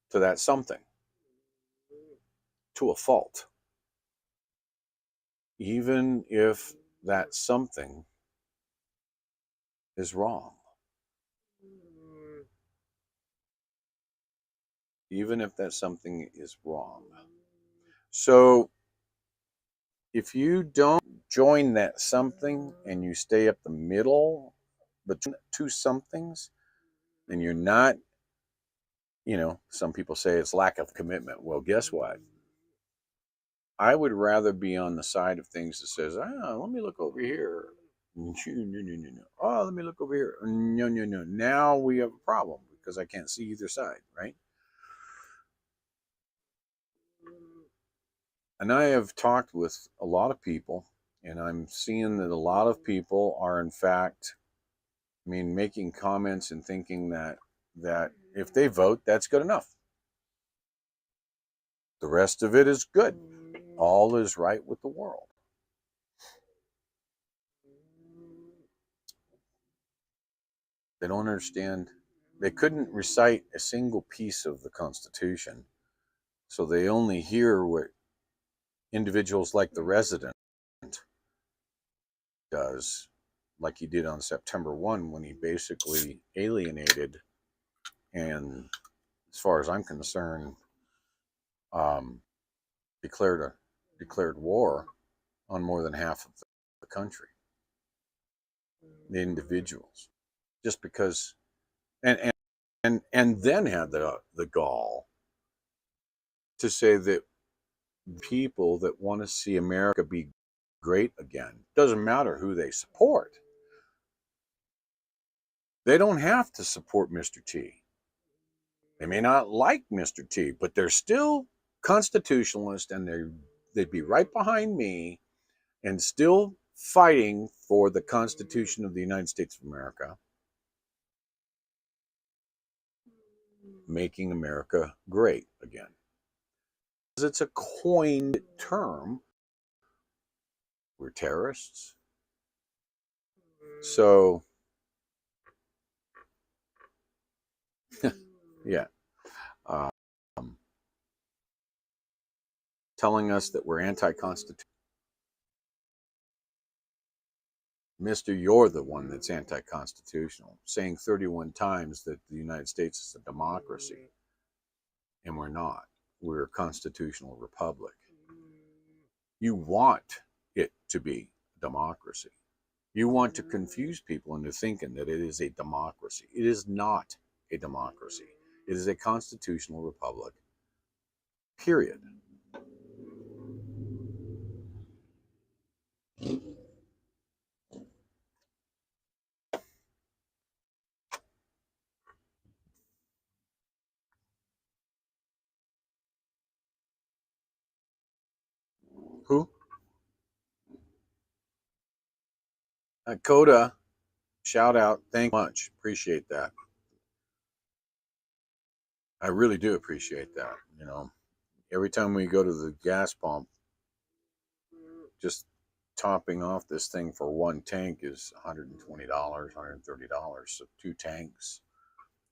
to that something to a fault, even if that something is wrong. Even if that something is wrong. So if you don't join that something and you stay up the middle between two somethings, then you're not, some people say it's lack of commitment. Well, guess what? I would rather be on the side of things that says, let me look over here. No, no, no, no, no. Oh, let me look over here. No, no, no. Now we have a problem because I can't see either side, right? And I have talked with a lot of people, and I'm seeing that a lot of people are, in fact, making comments and thinking that if they vote, that's good enough. The rest of it is good. All is right with the world. They don't understand. They couldn't recite a single piece of the Constitution, so they only hear what individuals like the resident does, like he did on September 1 when he basically alienated and, as far as I'm concerned, declared war on more than half of the country, the individuals, just because, and then had the gall to say that people that want to see America be great again, doesn't matter who they support. They don't have to support Mr. T. They may not like Mr. T, but they're still constitutionalists, and they'd be right behind me and still fighting for the Constitution of the United States of America, making America great again. Because it's a coined term. We're terrorists. So, yeah. Telling us that we're anti-constitutional. Mister, you're the one that's anti-constitutional, saying 31 times that the United States is a democracy, and we're not. We're a constitutional republic. You want it to be democracy. You want to confuse people into thinking that it is a democracy. It is not a democracy. It is a constitutional republic. Period. Who? Coda, shout out. Thank you much. Appreciate that. I really do appreciate that. Every time we go to the gas pump, just topping off this thing for one tank is $120, $130. So 2 tanks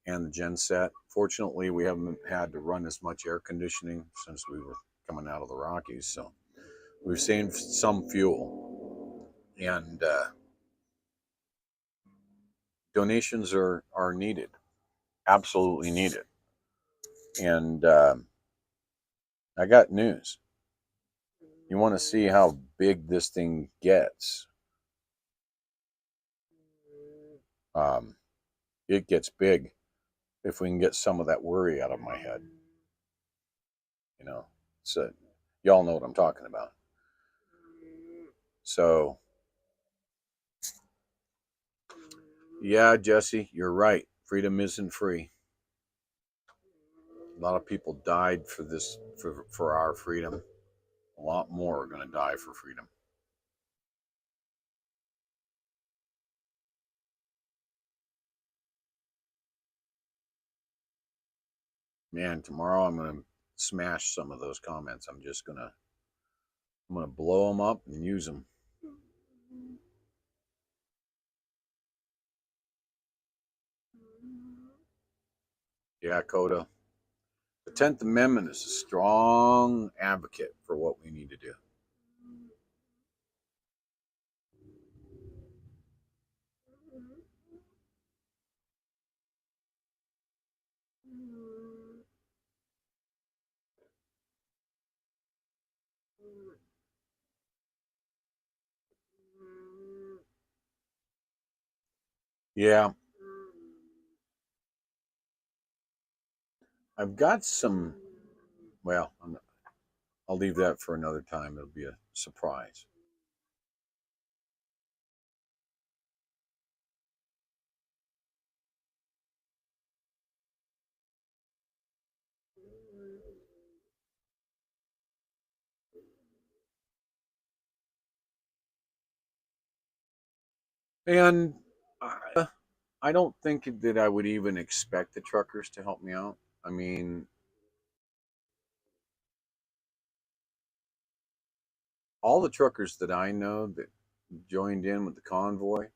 and the gen set. Fortunately, we haven't had to run as much air conditioning since we were coming out of the Rockies. So we've saved some fuel. And donations are needed, absolutely needed. And I got news. You want to see how big this thing gets? it gets big if we can get some of that worry out of my head. You know, so y'all know what I'm talking about. So, yeah, Jesse, you're right. Freedom isn't free. A lot of people died for this, for our freedom. A lot more are going to die for freedom. Man, tomorrow I'm going to smash some of those comments. I'm going to blow them up and use them. Yeah, Coda. The 10th Amendment is a strong advocate for what we need to do. Yeah, I've got some. Well, I'll leave that for another time. It'll be a surprise. And I don't think that I would even expect the truckers to help me out. I mean, all the truckers that I know that joined in with the convoy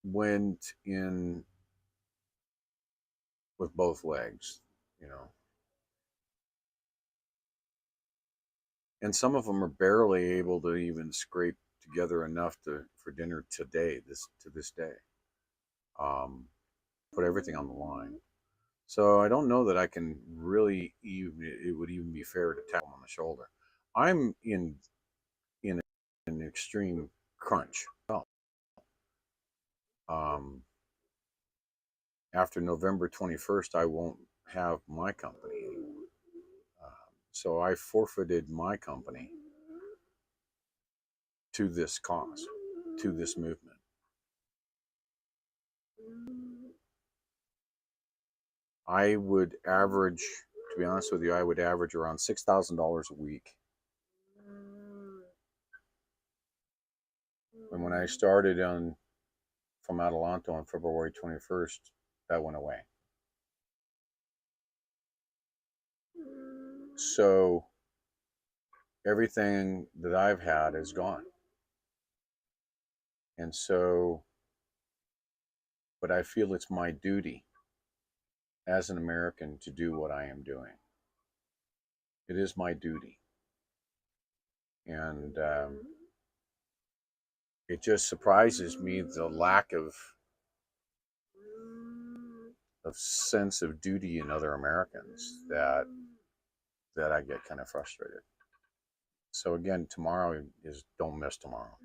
went in with both legs, you know. And some of them are barely able to even scrape together enough for dinner today, this day. Um, put everything on the line. So I don't know that I can really even it would even be fair to tap them on the shoulder. I'm in an extreme crunch. Oh, um, after November 21st, I won't have my company anymore. So I forfeited my company to this cause, to this movement. I would average, to be honest with you, I would average around $6,000 a week. And when I started from Adelanto on February 21st, that went away. So everything that I've had is gone. And so, but I feel it's my duty as an American to do what I am doing. It is my duty. And it just surprises me the lack of sense of duty in other Americans that I get kind of frustrated. So again, tomorrow is don't miss tomorrow.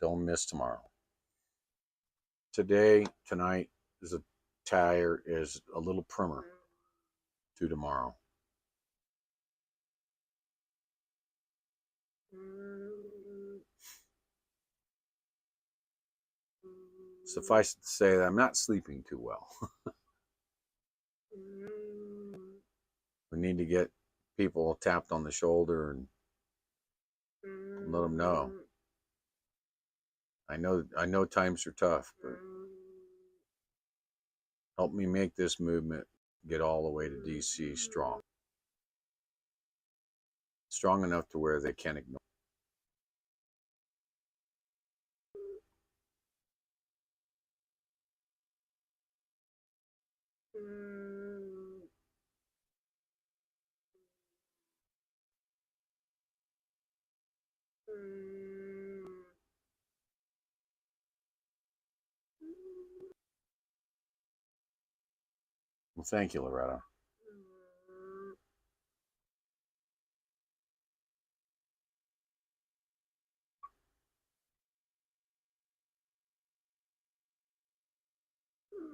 Don't miss tomorrow. Today, tonight is a little primer to tomorrow. Suffice it to say that I'm not sleeping too well. We need to get people tapped on the shoulder and let them know. I know times are tough, but help me make this movement get all the way to DC strong. Strong enough to where they can't ignore. Well, thank you, Loretta.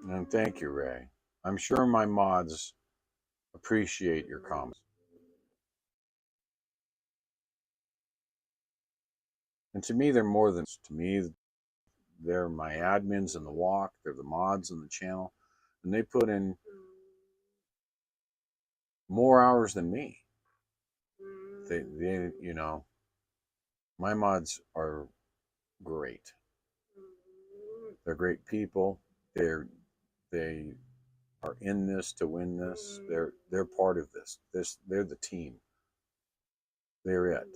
And thank you, Ray. I'm sure my mods appreciate your comments. And to me, they're more than, to me, they're my admins in the walk, they're the mods in the channel, and they put in more hours than me. They you know, my mods are great. They're great people. They are in this to win this. They're part of this. They're the team. They're it.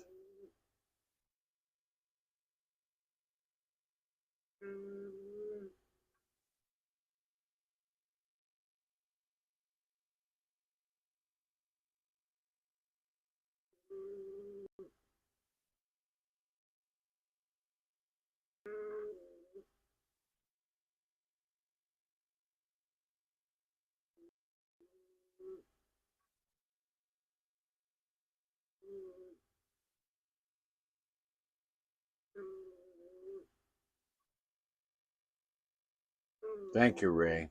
Thank you, Ray.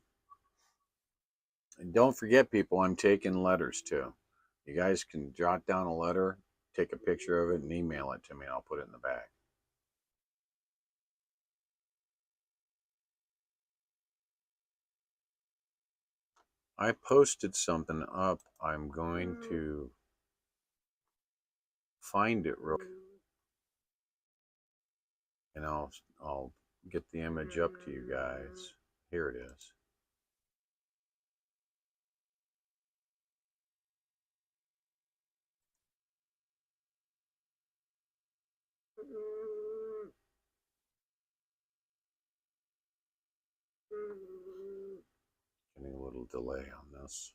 And don't forget, people, I'm taking letters too. You guys can jot down a letter, take a picture of it, and email it to me, and I'll put it in the bag. I posted something up. I'm going to find it real quick, and I'll get the image up to you guys. Here it is. Getting a little delay on this.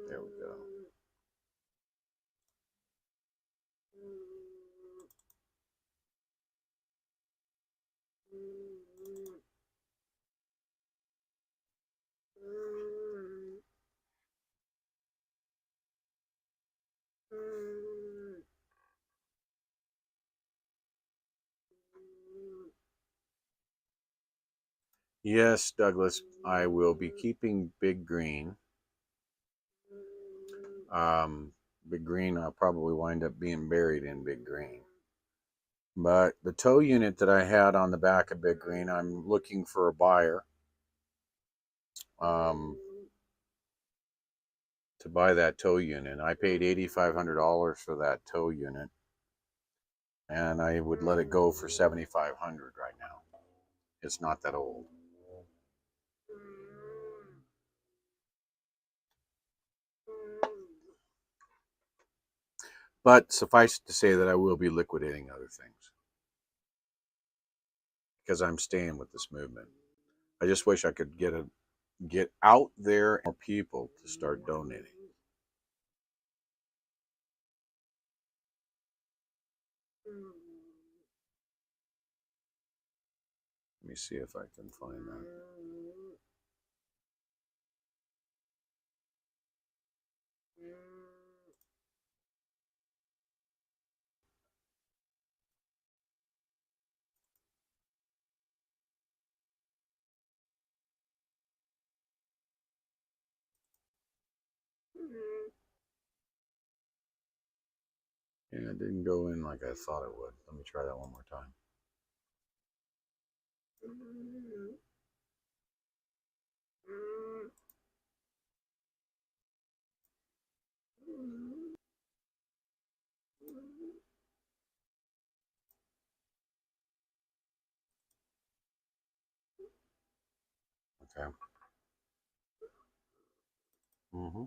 There we go. Yes, Douglas, I will be keeping Big Green. Big Green, I'll probably wind up being buried in Big Green. But the tow unit that I had on the back of Big Green, I'm looking for a buyer to buy that tow unit. I paid $8,500 for that tow unit, and I would let it go for $7,500 right now. It's not that old. But suffice it to say that I will be liquidating other things because I'm staying with this movement. I just wish I could get out there and more people to start donating. Let me see if I can find that. Yeah, it didn't go in like I thought it would. Let me try that one more time. Okay. Mm-hmm.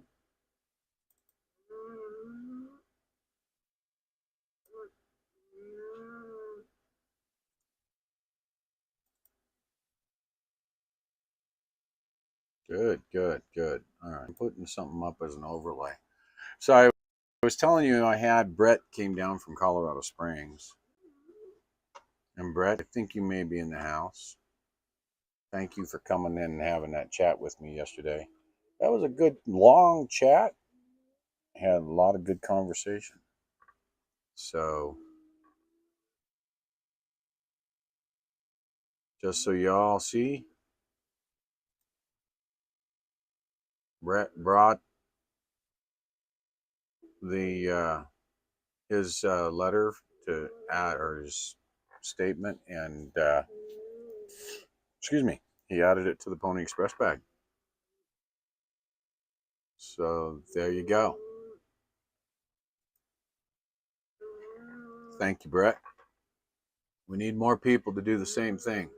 Good, good, good. All right. I'm putting something up as an overlay. So I was telling you I had Brett came down from Colorado Springs. And Brett, I think you may be in the house. Thank you for coming in and having that chat with me yesterday. That was a good long chat. Had a lot of good conversation. So just so y'all see, Brett brought the his letter to add, or his statement, and excuse me, he added it to the Pony Express bag. So there you go. Thank you, Brett. We need more people to do the same thing.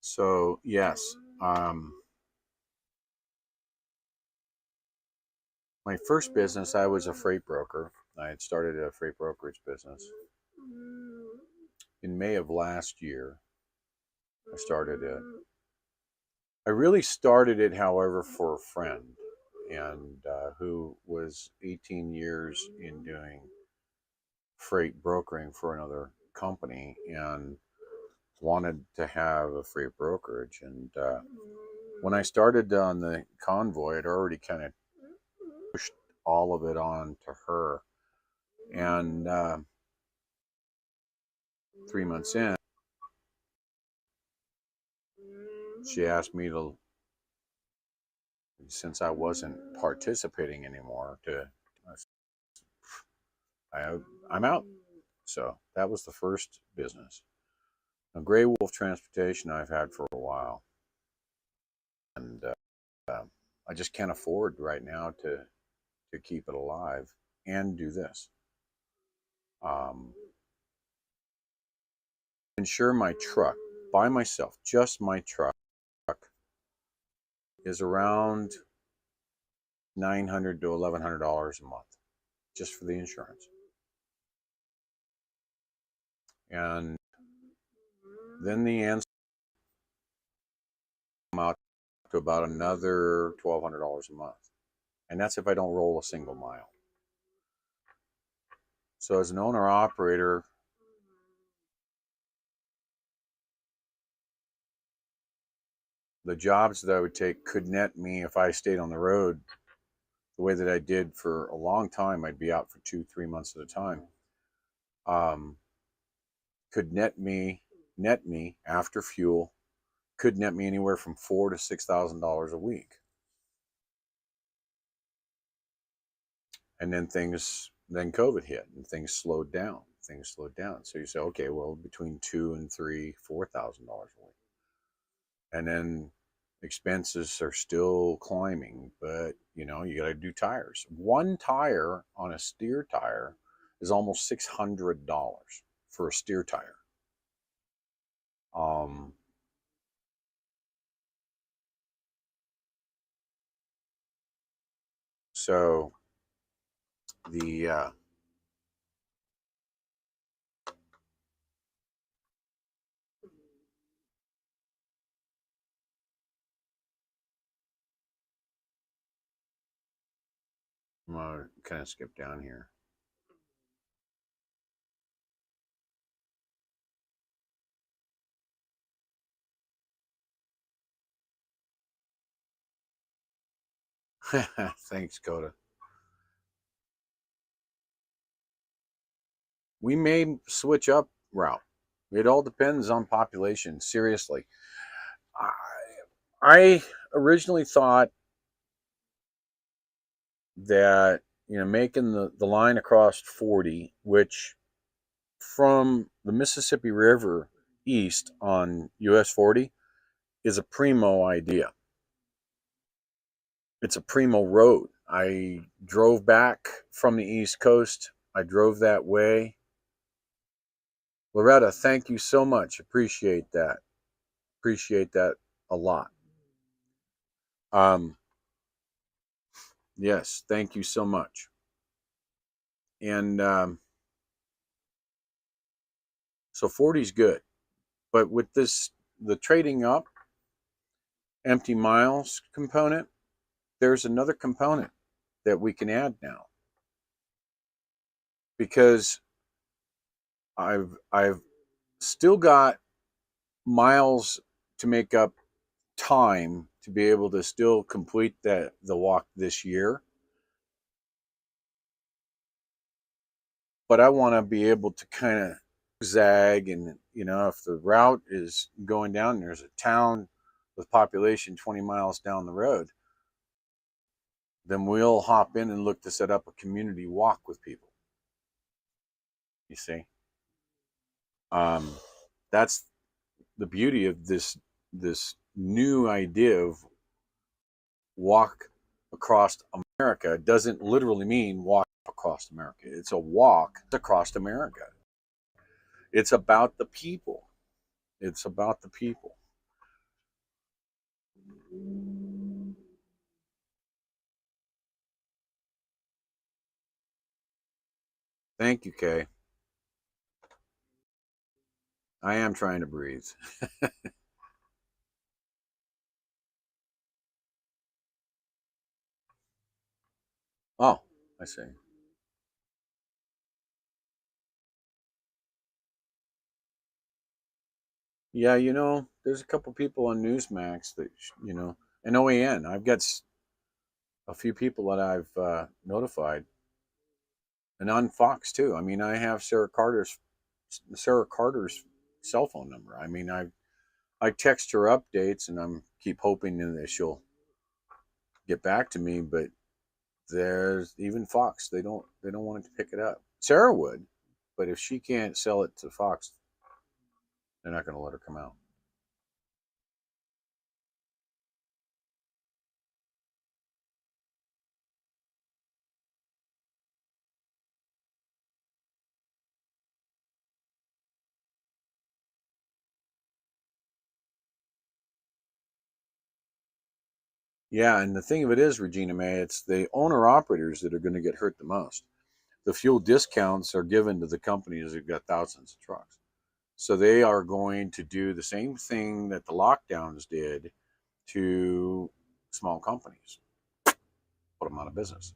So yes, my first business, I was a freight broker. I had started a freight brokerage business. In May of last year, I started it. I really started it, however, for a friend, and who was 18 years in doing freight brokering for another company and wanted to have a freight brokerage. And when I started on the convoy, I'd already kind of pushed all of it on to her. And 3 months in, she asked me to, since I wasn't participating anymore, I'm out. So that was the first business. Now, Gray Wolf Transportation I've had for a while, and I just can't afford right now to keep it alive and do this. Insure my truck by myself, just my truck, is around $900 to $1,100 a month, just for the insurance. And then the answer come out to about another $1,200 a month, and that's if I don't roll a single mile. So as an owner operator, the jobs that I would take could net me, if I stayed on the road the way that I did for a long time, I'd be out for 2-3 months at a time, could net me after fuel, could net me anywhere from $4,000 to $6,000 a week. And then COVID hit and things slowed down. So you say, okay, well, between $2,000 and $3,000, $4,000 a week. And then expenses are still climbing, but you got to do tires. One tire on a steer tire is almost $600 for a steer tire. So the I'm gonna kind of skip down here. Thanks, Coda. We may switch up route. It all depends on population. Seriously, I originally thought that making the line across 40, which from the Mississippi River east on US 40, is a primo idea. It's a primo road. I drove back from the East Coast. I drove that way. Loretta, thank you so much. Appreciate that. Appreciate that a lot. Yes, thank you so much. And so 40 is good. But with the trading up, empty miles component, there's another component. that we can add now, because I've still got miles to make up time to be able to still complete the walk this year. But I want to be able to kind of zag, and if the route is going down, there's a town with population 20 miles down the road, then we'll hop in and look to set up a community walk with people. You see, that's the beauty of this new idea of walk across America. It doesn't literally mean walk across America. It's a walk across America. It's about the people. It's about the people. Thank you, Kay. I am trying to breathe. Oh, I see. Yeah, there's a couple people on Newsmax that, and OAN. I've got a few people that I've notified, and on Fox too. I mean, I have Sarah Carter's cell phone number. I mean, I text her updates, and I'm keep hoping that she'll get back to me. But there's even Fox. They don't want it to pick it up. Sarah would, but if she can't sell it to Fox, they're not going to let her come out. Yeah, and the thing of it is, Regina May, it's the owner operators that are going to get hurt the most. The fuel discounts are given to the companies that got thousands of trucks. So they are going to do the same thing that the lockdowns did to small companies, put them out of business,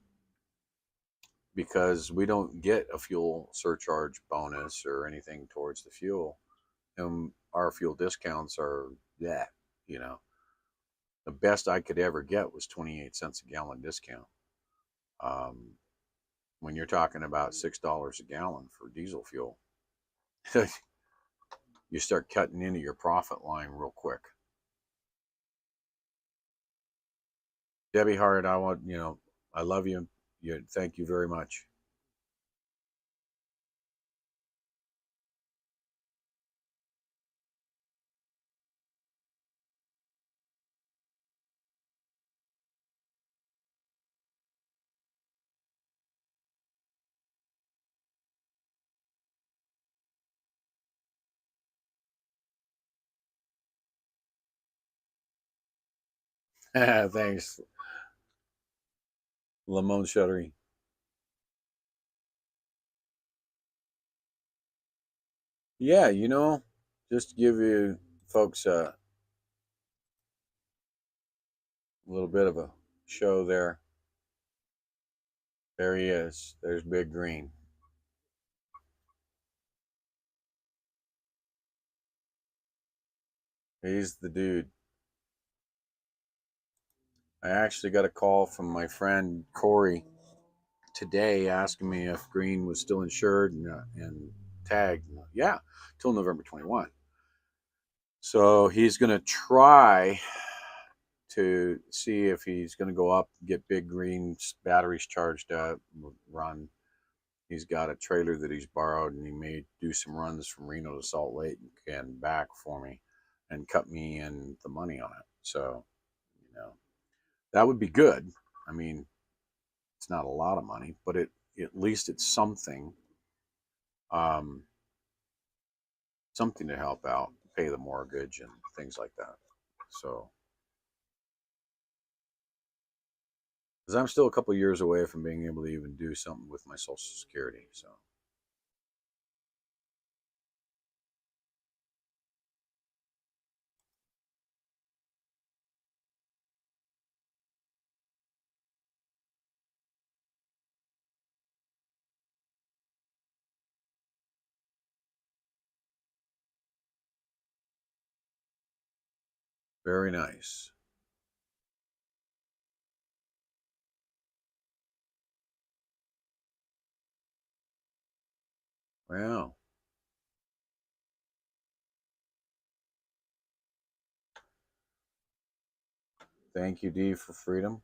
because we don't get a fuel surcharge bonus or anything towards the fuel. And our fuel discounts are that, you know, the best I could ever get was 28 cents a gallon discount. Um, when you're talking about $6 a gallon for diesel fuel, you start cutting into your profit line real quick. Debbie Hart, I love you. Thank you very much. Thanks, Lamont Shuttery. Yeah, just to give you folks a little bit of a show there. There he is. There's Big Green. He's the dude. I actually got a call from my friend Corey today asking me if Green was still insured and tagged. Yeah, till November 21. So he's going to try to see if he's going to go up, get Big Green's batteries charged up, run. He's got a trailer that he's borrowed, and he may do some runs from Reno to Salt Lake and back for me and cut me in the money on it. So, that would be good. I mean, it's not a lot of money, but at least it's um, something to help out, pay the mortgage and things like that. So, because I'm still a couple of years away from being able to even do something with my Social Security. So, Very nice. Wow. Thank you, Dee, for freedom.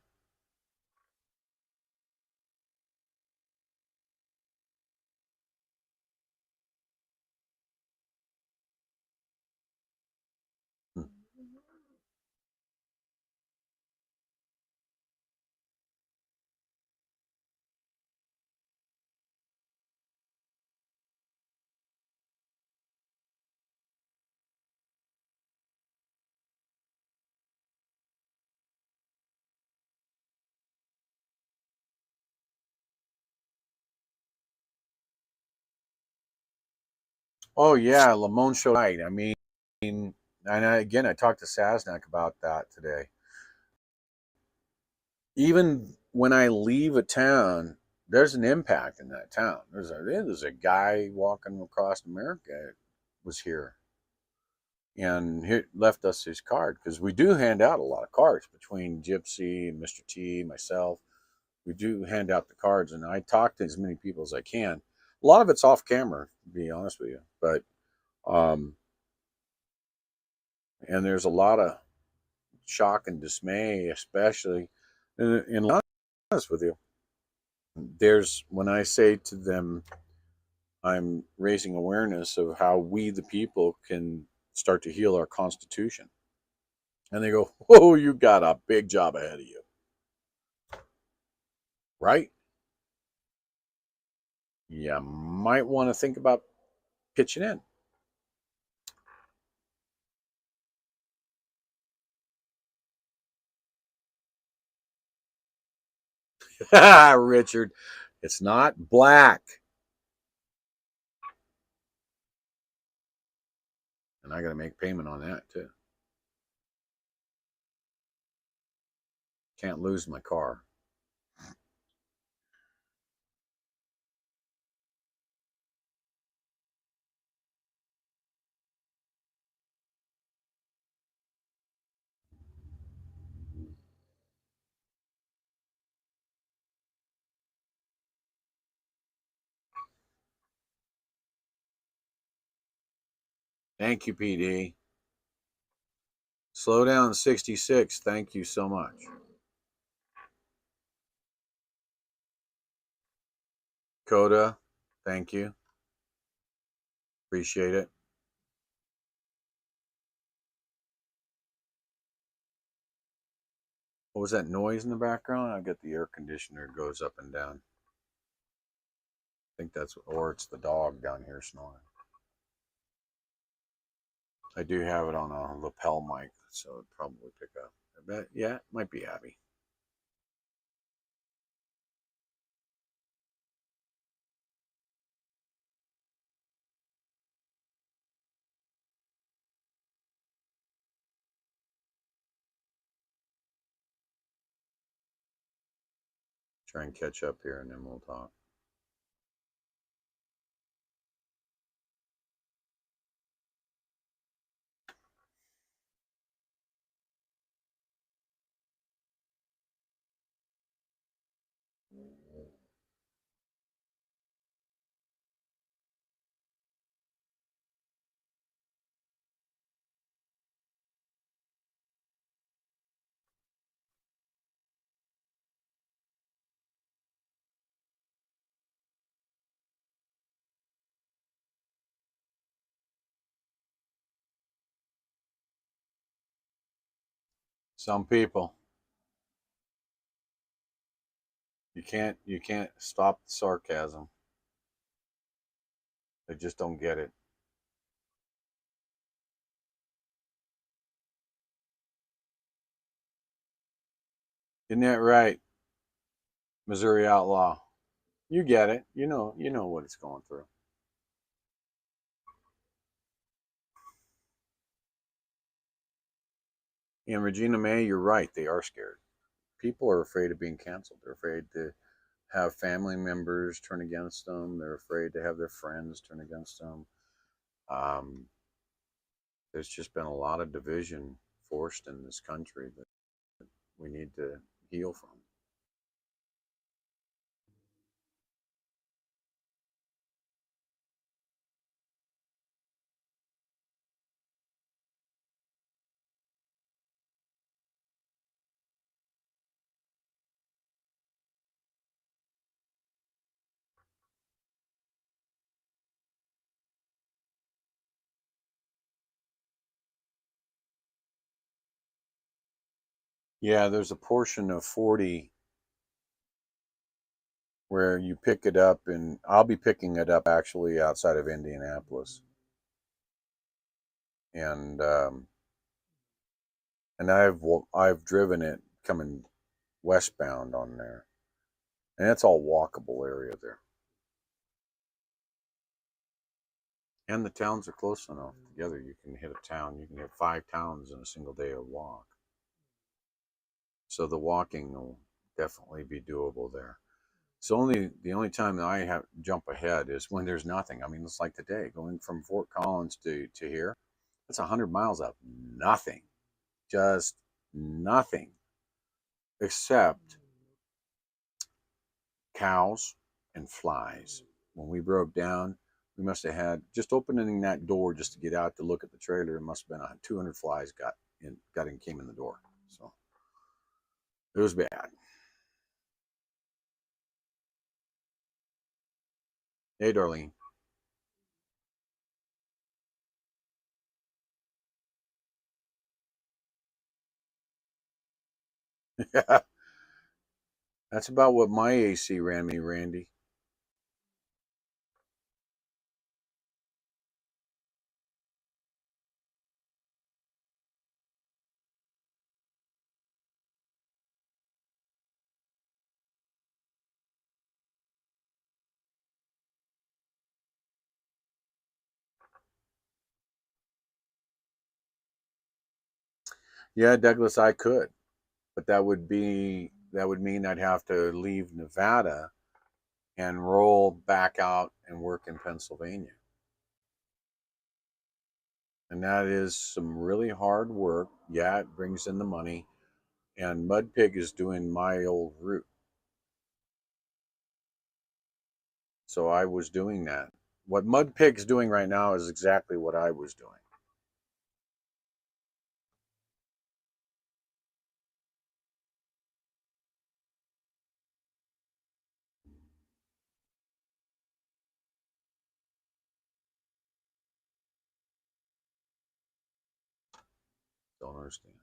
Hmm. Oh yeah, Lamone showed night. I mean, and again, I talked to Sasnak about that today. Even when I leave a town, there's an impact in that town. There's a guy walking across America was here and he left us his card because we do hand out a lot of cards between Gypsy and Mr. T, myself. We do hand out the cards, and I talk to as many people as I can. A lot of it's off camera, to be honest with you, but and there's a lot of shock and dismay, especially. And honest with you, there's when I say to them, I'm raising awareness of how we, the people, can start to heal our constitution. And they go, "Whoa, you got a big job ahead of you, right? You might want to think about pitching in." Richard, it's not black. And I got to make payment on that too. Can't lose my car. Thank you, PD. Slow down 66. Thank you so much. Coda, thank you. Appreciate it. What was that noise in the background? I get the air conditioner goes up and down. I think that's, or it's the dog down here snoring. I do have it on a lapel mic, so it'd probably pick up. I bet, yeah, it might be Abby. Try and catch up here and then we'll talk. Some people, you can't stop the sarcasm. They just don't get it. Isn't that right, Missouri Outlaw? You get it. You know what it's going through. And Regina May, you're right. They are scared. People are afraid of being canceled. They're afraid to have family members turn against them. They're afraid to have their friends turn against them. Um, there's just been a lot of division forced in this country that we need to heal from. Yeah, there's a portion of 40 where you pick it up, and I'll be picking it up actually outside of Indianapolis. And and I've driven it coming westbound on there, and it's all walkable area there. And the towns are close enough together. You can hit a town. You can hit 5 towns in a single day of walk. So the walking will definitely be doable there. So the only time that I have jump ahead is when there's nothing. I mean, it's like today going from Fort Collins to here. That's 100 miles of nothing, just nothing, except cows and flies. When we broke down, we must have had just opening that door just to get out to look at the trailer. It must have been 200 flies came in the door. So it was bad. Hey, Darlene. That's about what my AC ran me, Randy. Yeah, Douglas, I could, but that would mean I'd have to leave Nevada and roll back out and work in Pennsylvania. And that is some really hard work. Yeah, it brings in the money. And Mud Pig is doing my old route. So I was doing that. What Mud Pig's doing right now is exactly what I was doing. Don't understand.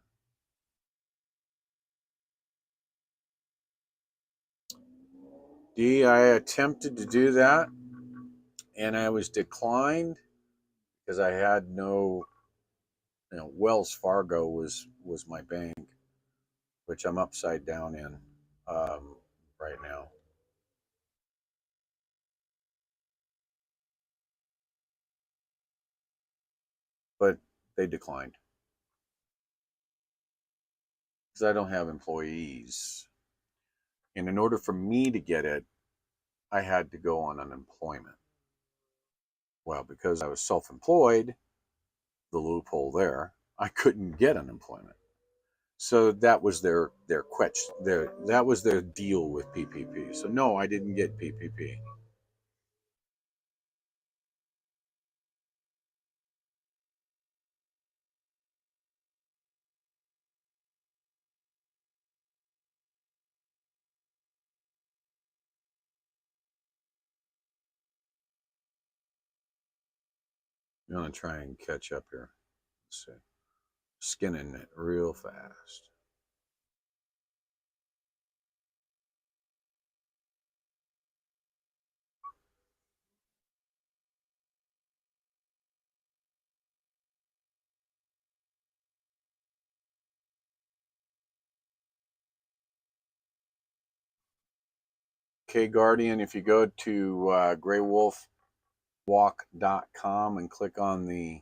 I attempted to do that and I was declined because I had no, Wells Fargo was my bank, which I'm upside down in right now. But they declined because I don't have employees. And in order for me to get it, I had to go on unemployment. Well, because I was self employed, the loophole there, I couldn't get unemployment. So that was their question. That was their deal with PPP. So no, I didn't get PPP. I'm gonna try and catch up here. Let's see, skinning it real fast. Okay, Guardian, if you go to graywolfwalk.com and click on the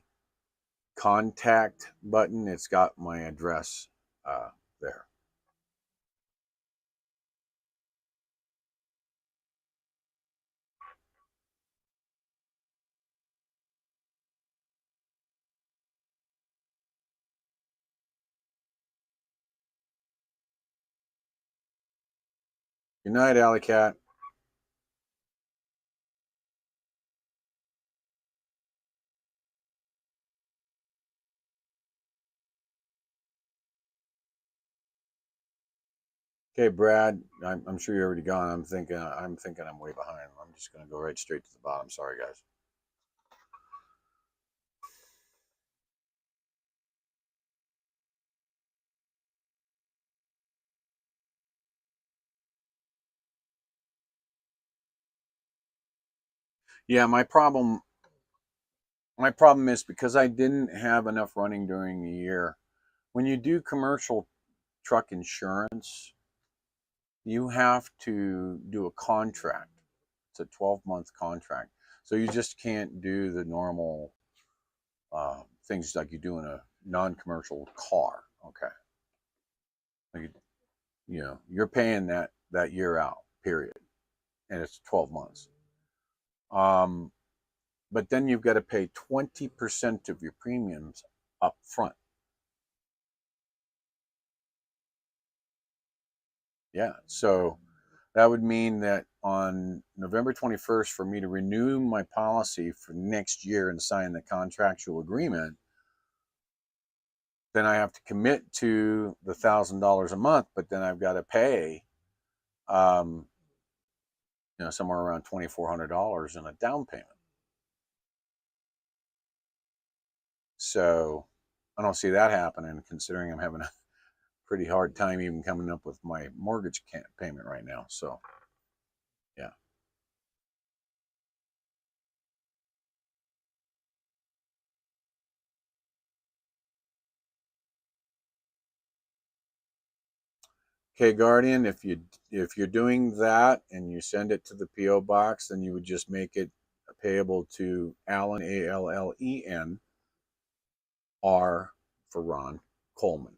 contact button, it's got my address there. Good night, Alley Cat. Okay, Brad. I'm sure you're already gone. I'm thinking I'm way behind. I'm just gonna go right straight to the bottom. Sorry, guys. Yeah, my problem is because I didn't have enough running during the year. When you do commercial truck insurance, you have to do a contract. It's a 12-month contract. So you just can't do the normal things like you do in a non-commercial car. Okay. Like, you're paying that year out, period. And it's 12 months. Um, but then you've got to pay 20% of your premiums up front. Yeah. So that would mean that on November 21st, for me to renew my policy for next year and sign the contractual agreement, then I have to commit to the $1,000 a month, but then I've got to pay, um, somewhere around $2,400 in a down payment. So I don't see that happening, considering I'm having a pretty hard time even coming up with my mortgage payment right now. So yeah. Okay, Guardian, if you're doing that and you send it to the PO box, then you would just make it payable to Allen, ALLEN, R for Ron, Coleman.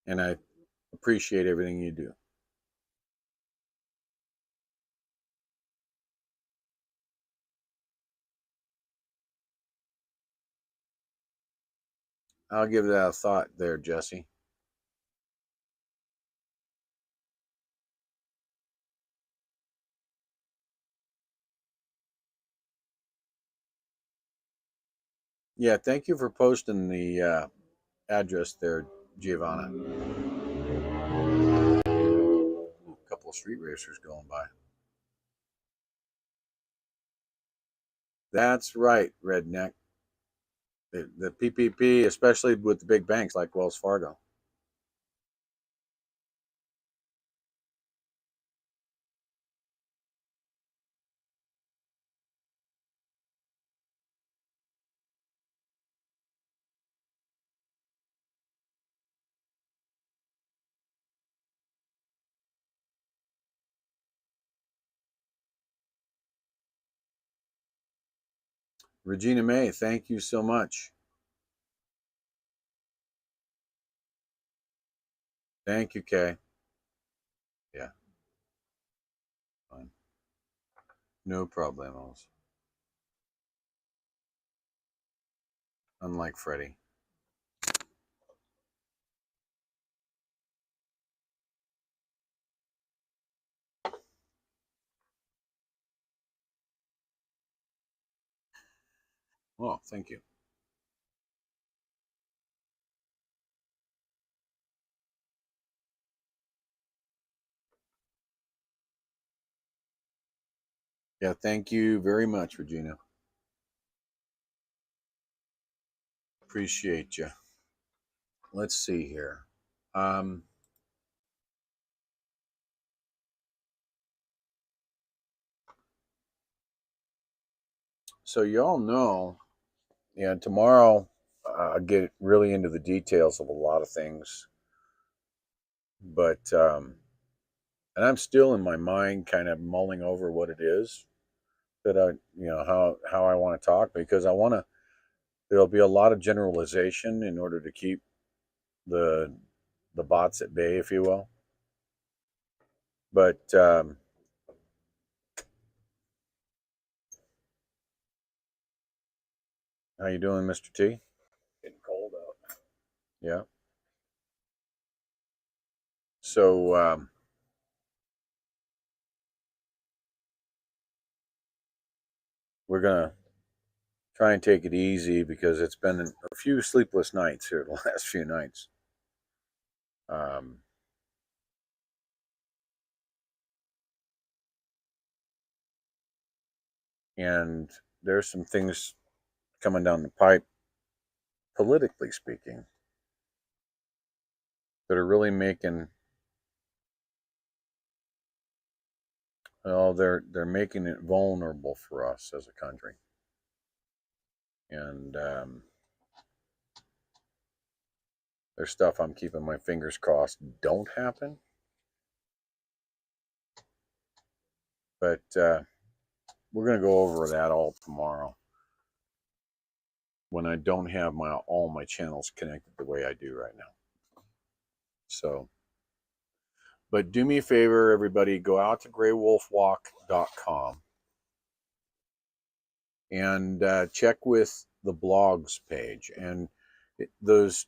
And I appreciate everything you do. I'll give that a thought there, Jesse. Yeah, thank you for posting the address there, Giovanna. A couple of street racers going by. That's right, redneck. The PPP, especially with the big banks like Wells Fargo. Regina May, thank you so much. Thank you, Kay. Yeah, fine. No problemos. Unlike Freddie. Oh, thank you. Yeah, thank you very much, Regina. Appreciate you. Let's see here. Um, so you all know, yeah, tomorrow I'll get really into the details of a lot of things, but and I'm still in my mind kind of mulling over what it is that how I want to talk, because I want to. There'll be a lot of generalization in order to keep the the bots at bay, if you will. But how you doing, Mr. T? Getting cold out. Yeah. So we're gonna try and take it easy because it's been a few sleepless nights here the last few nights. Um, and there's some things coming down the pipe, politically speaking, that are really making, well, they're making it vulnerable for us as a country. And there's stuff I'm keeping my fingers crossed don't happen. But we're going to go over that all tomorrow when I don't have all my channels connected the way I do right now. So, but do me a favor, everybody, go out to graywolfwalk.com and check with the blogs page. And those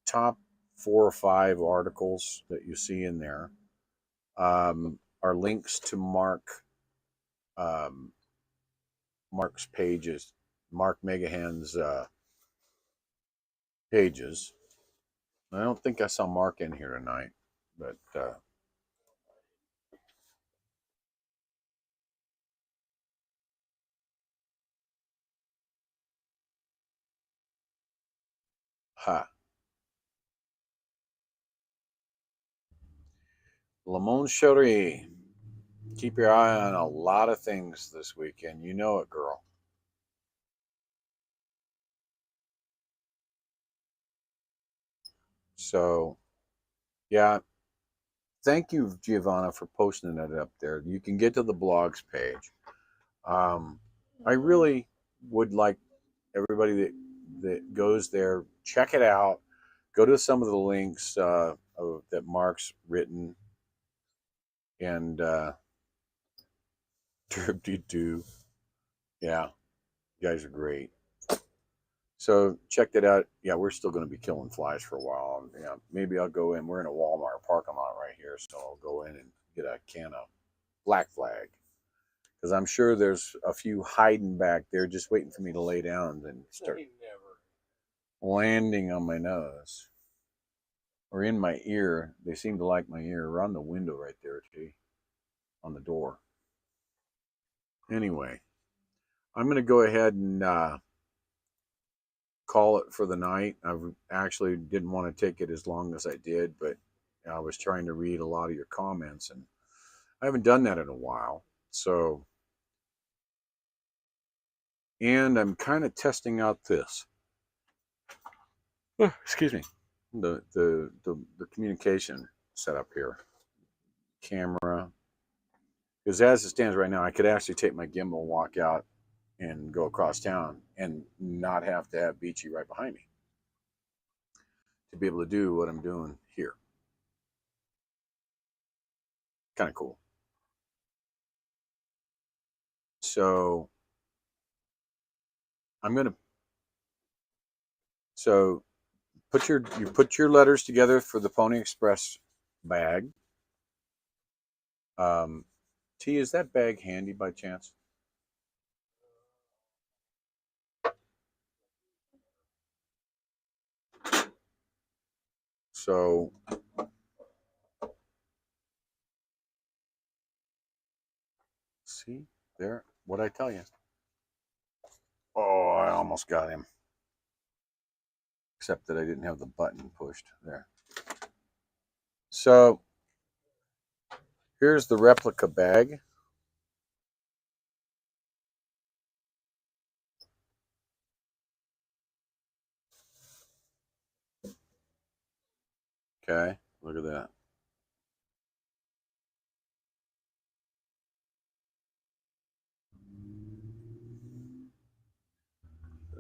top 4 or 5 articles that you see in there are links to Mark's pages, Mark Megahan's pages. I don't think I saw Mark in here tonight, but Lamont Cherie, keep your eye on a lot of things this weekend. You know it, girl. So, yeah, thank you, Giovanna, for posting it up there. You can get to the blogs page. I really would like everybody that goes there, check it out. Go to some of the links that Mark's written, and do. Yeah, you guys are great. So check that out. Yeah, we're still going to be killing flies for a while. Yeah, maybe I'll go in. We're in a Walmart parking lot right here, so I'll go in and get a can of black flag because I'm sure there's a few hiding back there just waiting for me to lay down and start landing on my nose or in my ear. They seem to like my ear. Or on the window right there, too, on the door. Anyway, I'm going to go ahead and call it for the night. I actually didn't want to take it as long as I did, but I was trying to read a lot of your comments, and I haven't done that in a while. So, and I'm kind of testing out this. Excuse me. The communication setup here, camera. Because as it stands right now, I could actually take my gimbal, walk out, and go across town, and not have to have Beachy right behind me to be able to do what I'm doing here. Kind of cool. So I'm gonna. So you put your letters together for the Pony Express bag. T, is that bag handy by chance? So see there, what I tell you. Oh, I almost got him. Except that I didn't have the button pushed there. So here's the replica bag. Okay, look at that.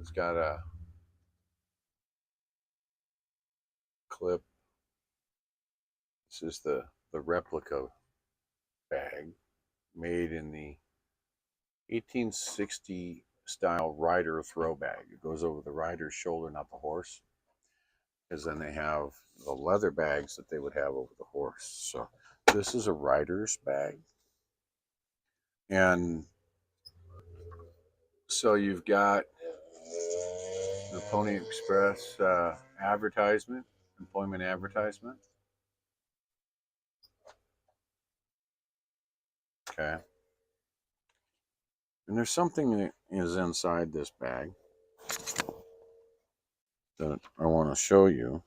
It's got a clip. This is the replica bag made in the 1860 style rider throw bag. It goes over the rider's shoulder, not the horse. because then they have the leather bags that they would have over the horse. So this is a rider's bag. And so you've got the Pony Express advertisement, employment advertisement. Okay. And there's something that is inside this bag that I want to show you.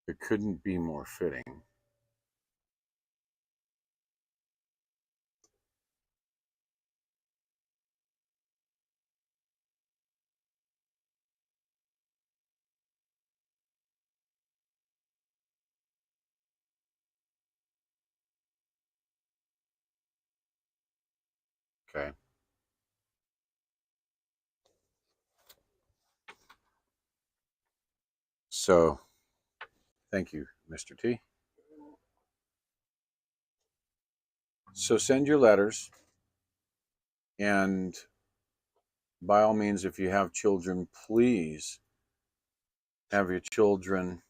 It couldn't be more fitting. Okay. So, thank you, Mr. T. So send your letters, and by all means, if you have children, please have your children.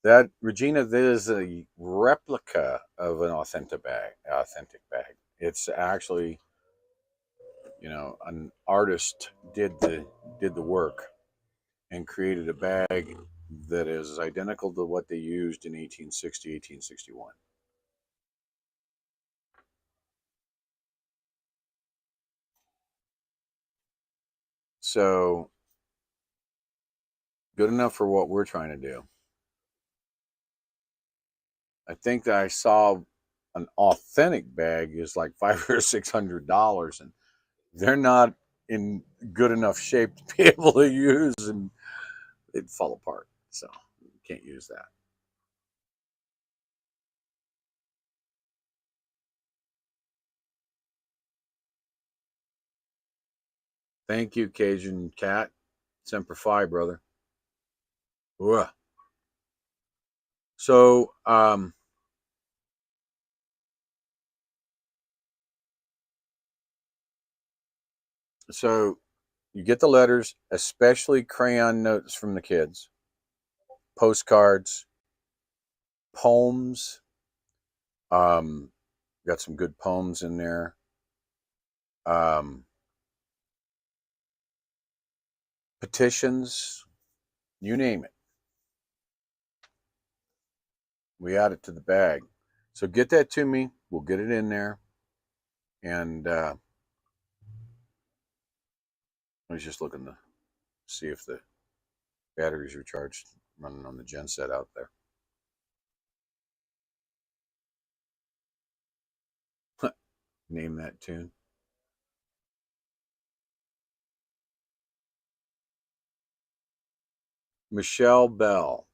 That Regina, that is a replica of an authentic bag. It's actually, an artist did the work and created a bag that is identical to what they used in 1860, 1861. So good enough for what we're trying to do. I think that I saw an authentic bag is like $500 or $600, and they're not in good enough shape to be able to use, and they'd fall apart. So you can't use that. Thank you, Cajun Cat. Semper Fi, brother. Ugh. So, so you get the letters, especially crayon notes from the kids, postcards, poems. Got some good poems in there. Petitions, you name it. We add it to the bag. So get that to me. We'll get it in there. And I was just looking to see if the batteries are charged, running on the gen set out there. Name that tune. Michelle Bell.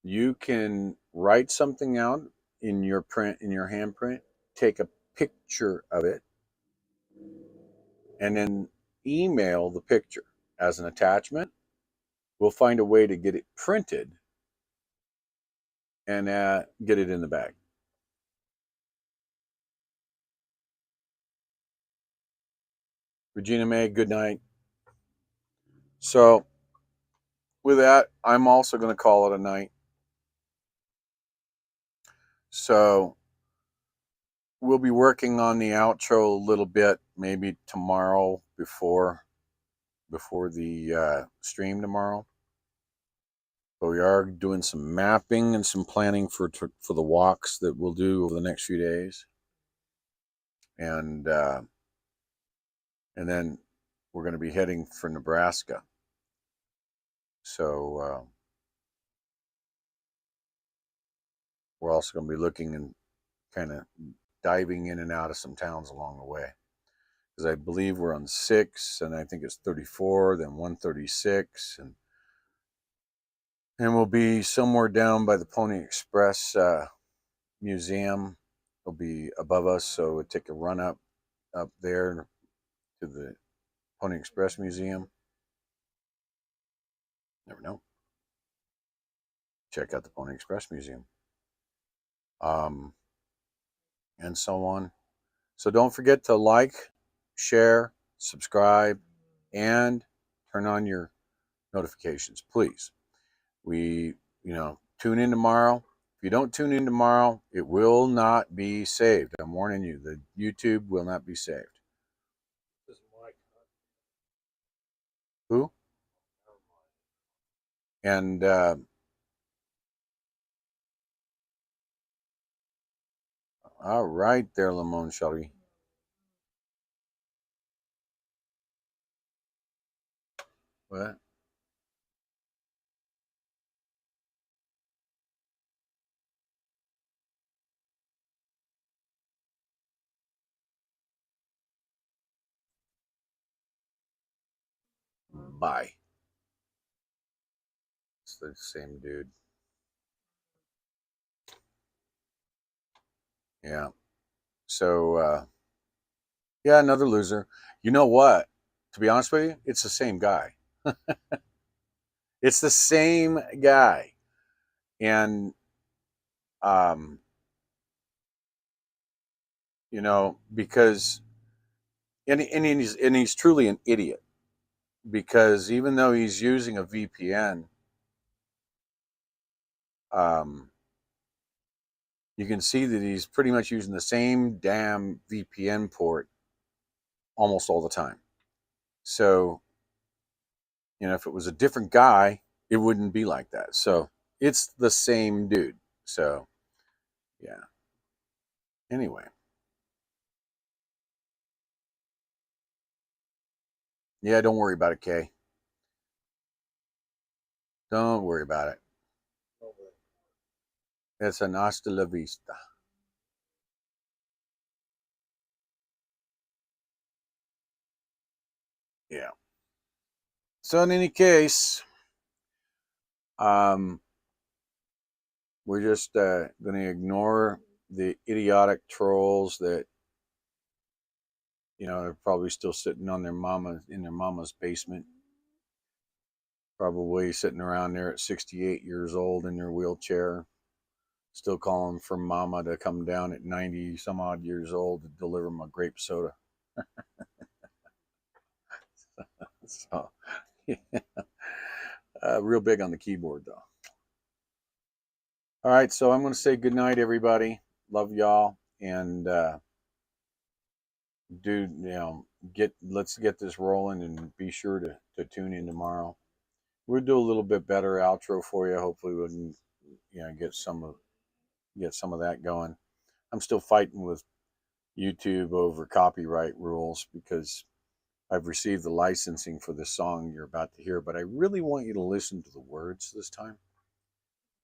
You can write something out in your print, in your handprint, take a picture of it, and then email the picture as an attachment. We'll find a way to get it printed and get it in the bag. Regina May, good night. So, with that, I'm also going to call it a night. So, we'll be working on the outro a little bit, maybe tomorrow before the stream tomorrow. But we are doing some mapping and some planning for the walks that we'll do over the next few days, and then we're going to be heading for Nebraska. So we're also going to be looking and kind of diving in and out of some towns along the way, because I believe we're on 6, and I think it's 34, then 136, and we'll be somewhere down by the Pony Express museum. It'll be above us, so we'll take a run up there to the Pony Express Museum. Never know. Check out the Pony Express Museum. And so on. So don't forget to like, share, subscribe, and turn on your notifications, please. Tune in tomorrow. If you don't tune in tomorrow, it will not be saved. I'm warning you, the YouTube will not be saved. Who? And all right there, Lamone Shelby. What? Bye. It's the same dude. Yeah. So, yeah, another loser. You know what? To be honest with you, it's the same guy. It's the same guy. And, because, and he's truly an idiot, because even though he's using a VPN, you can see that he's pretty much using the same damn VPN port almost all the time. So, if it was a different guy, it wouldn't be like that. So it's the same dude. So, yeah. Anyway. Yeah, don't worry about it, Kay. Don't worry about it. It's an hasta la vista. Yeah. So in any case, we're just going to ignore the idiotic trolls that, are probably still sitting on in their mama's basement, probably sitting around there at 68 years old in their wheelchair, still calling for mama to come down at 90 some odd years old to deliver them a grape soda. So, yeah. Real big on the keyboard, though. All right, so I'm going to say good night, everybody. Love y'all, and let's get this rolling, and be sure to tune in tomorrow. We'll do a little bit better outro for you. Hopefully, we can get some of that going. I'm still fighting with YouTube over copyright rules, because I've received the licensing for this song you're about to hear, but I really want you to listen to the words this time.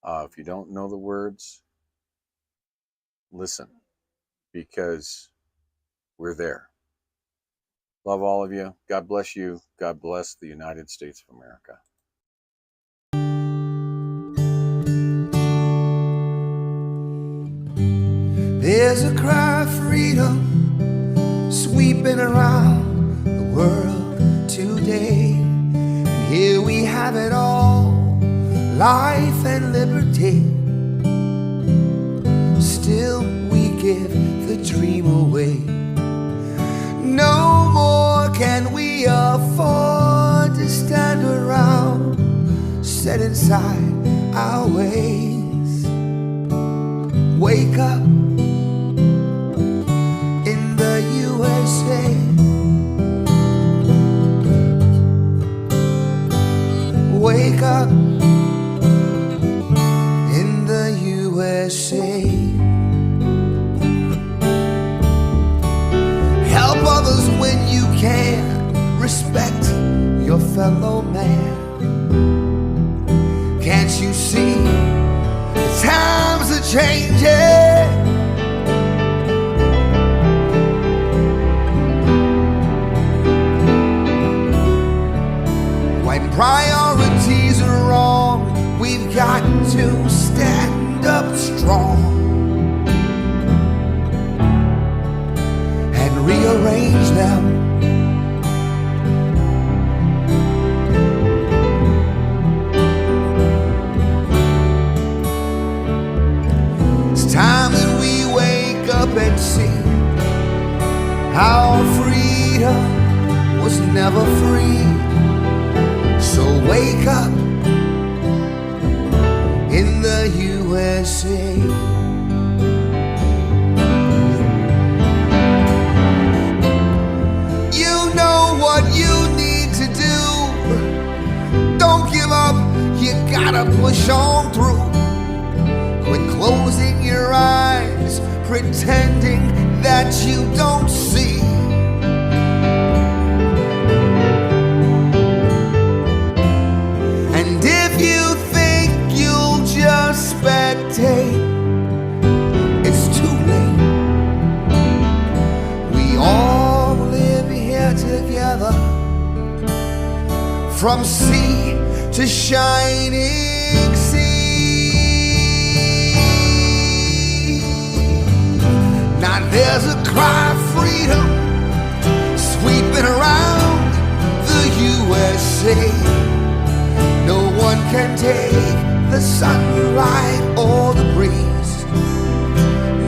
If you don't know the words, listen, because we're there. Love all of you. God bless you. God bless the United States of America. There's a cry of freedom sweeping around the world today. And here we have it all, life and liberty. Still we give the dream away. No more can we afford to stand around, set inside our ways. Wake up in the USA. Wake up in the USA. Help others when you can. Respect your fellow man. Can't you see the times are changing? When priorities are wrong, we've got to stand up strong and rearrange them. It's time that we wake up and see our freedom was never free. So wake up in the USA. You know what you need to do. Don't give up, you gotta push on through. Quit closing your eyes, pretending that you don't see. And if you think you'll just spectate, it's too late. We all live here together, from sea to shining sea. Now there's a cry of freedom sweeping around the USA. No one can take the sunlight or the breeze.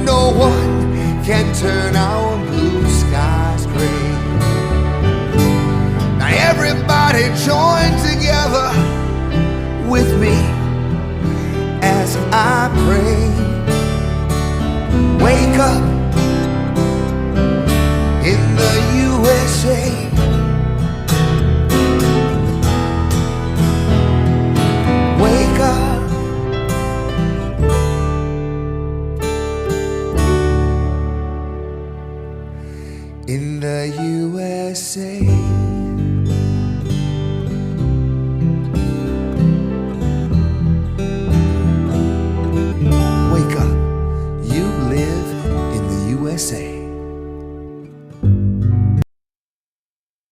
No one can turn our blue skies gray. Now everybody join together with me as I pray. Wake up in the USA. Wake up. In the USA.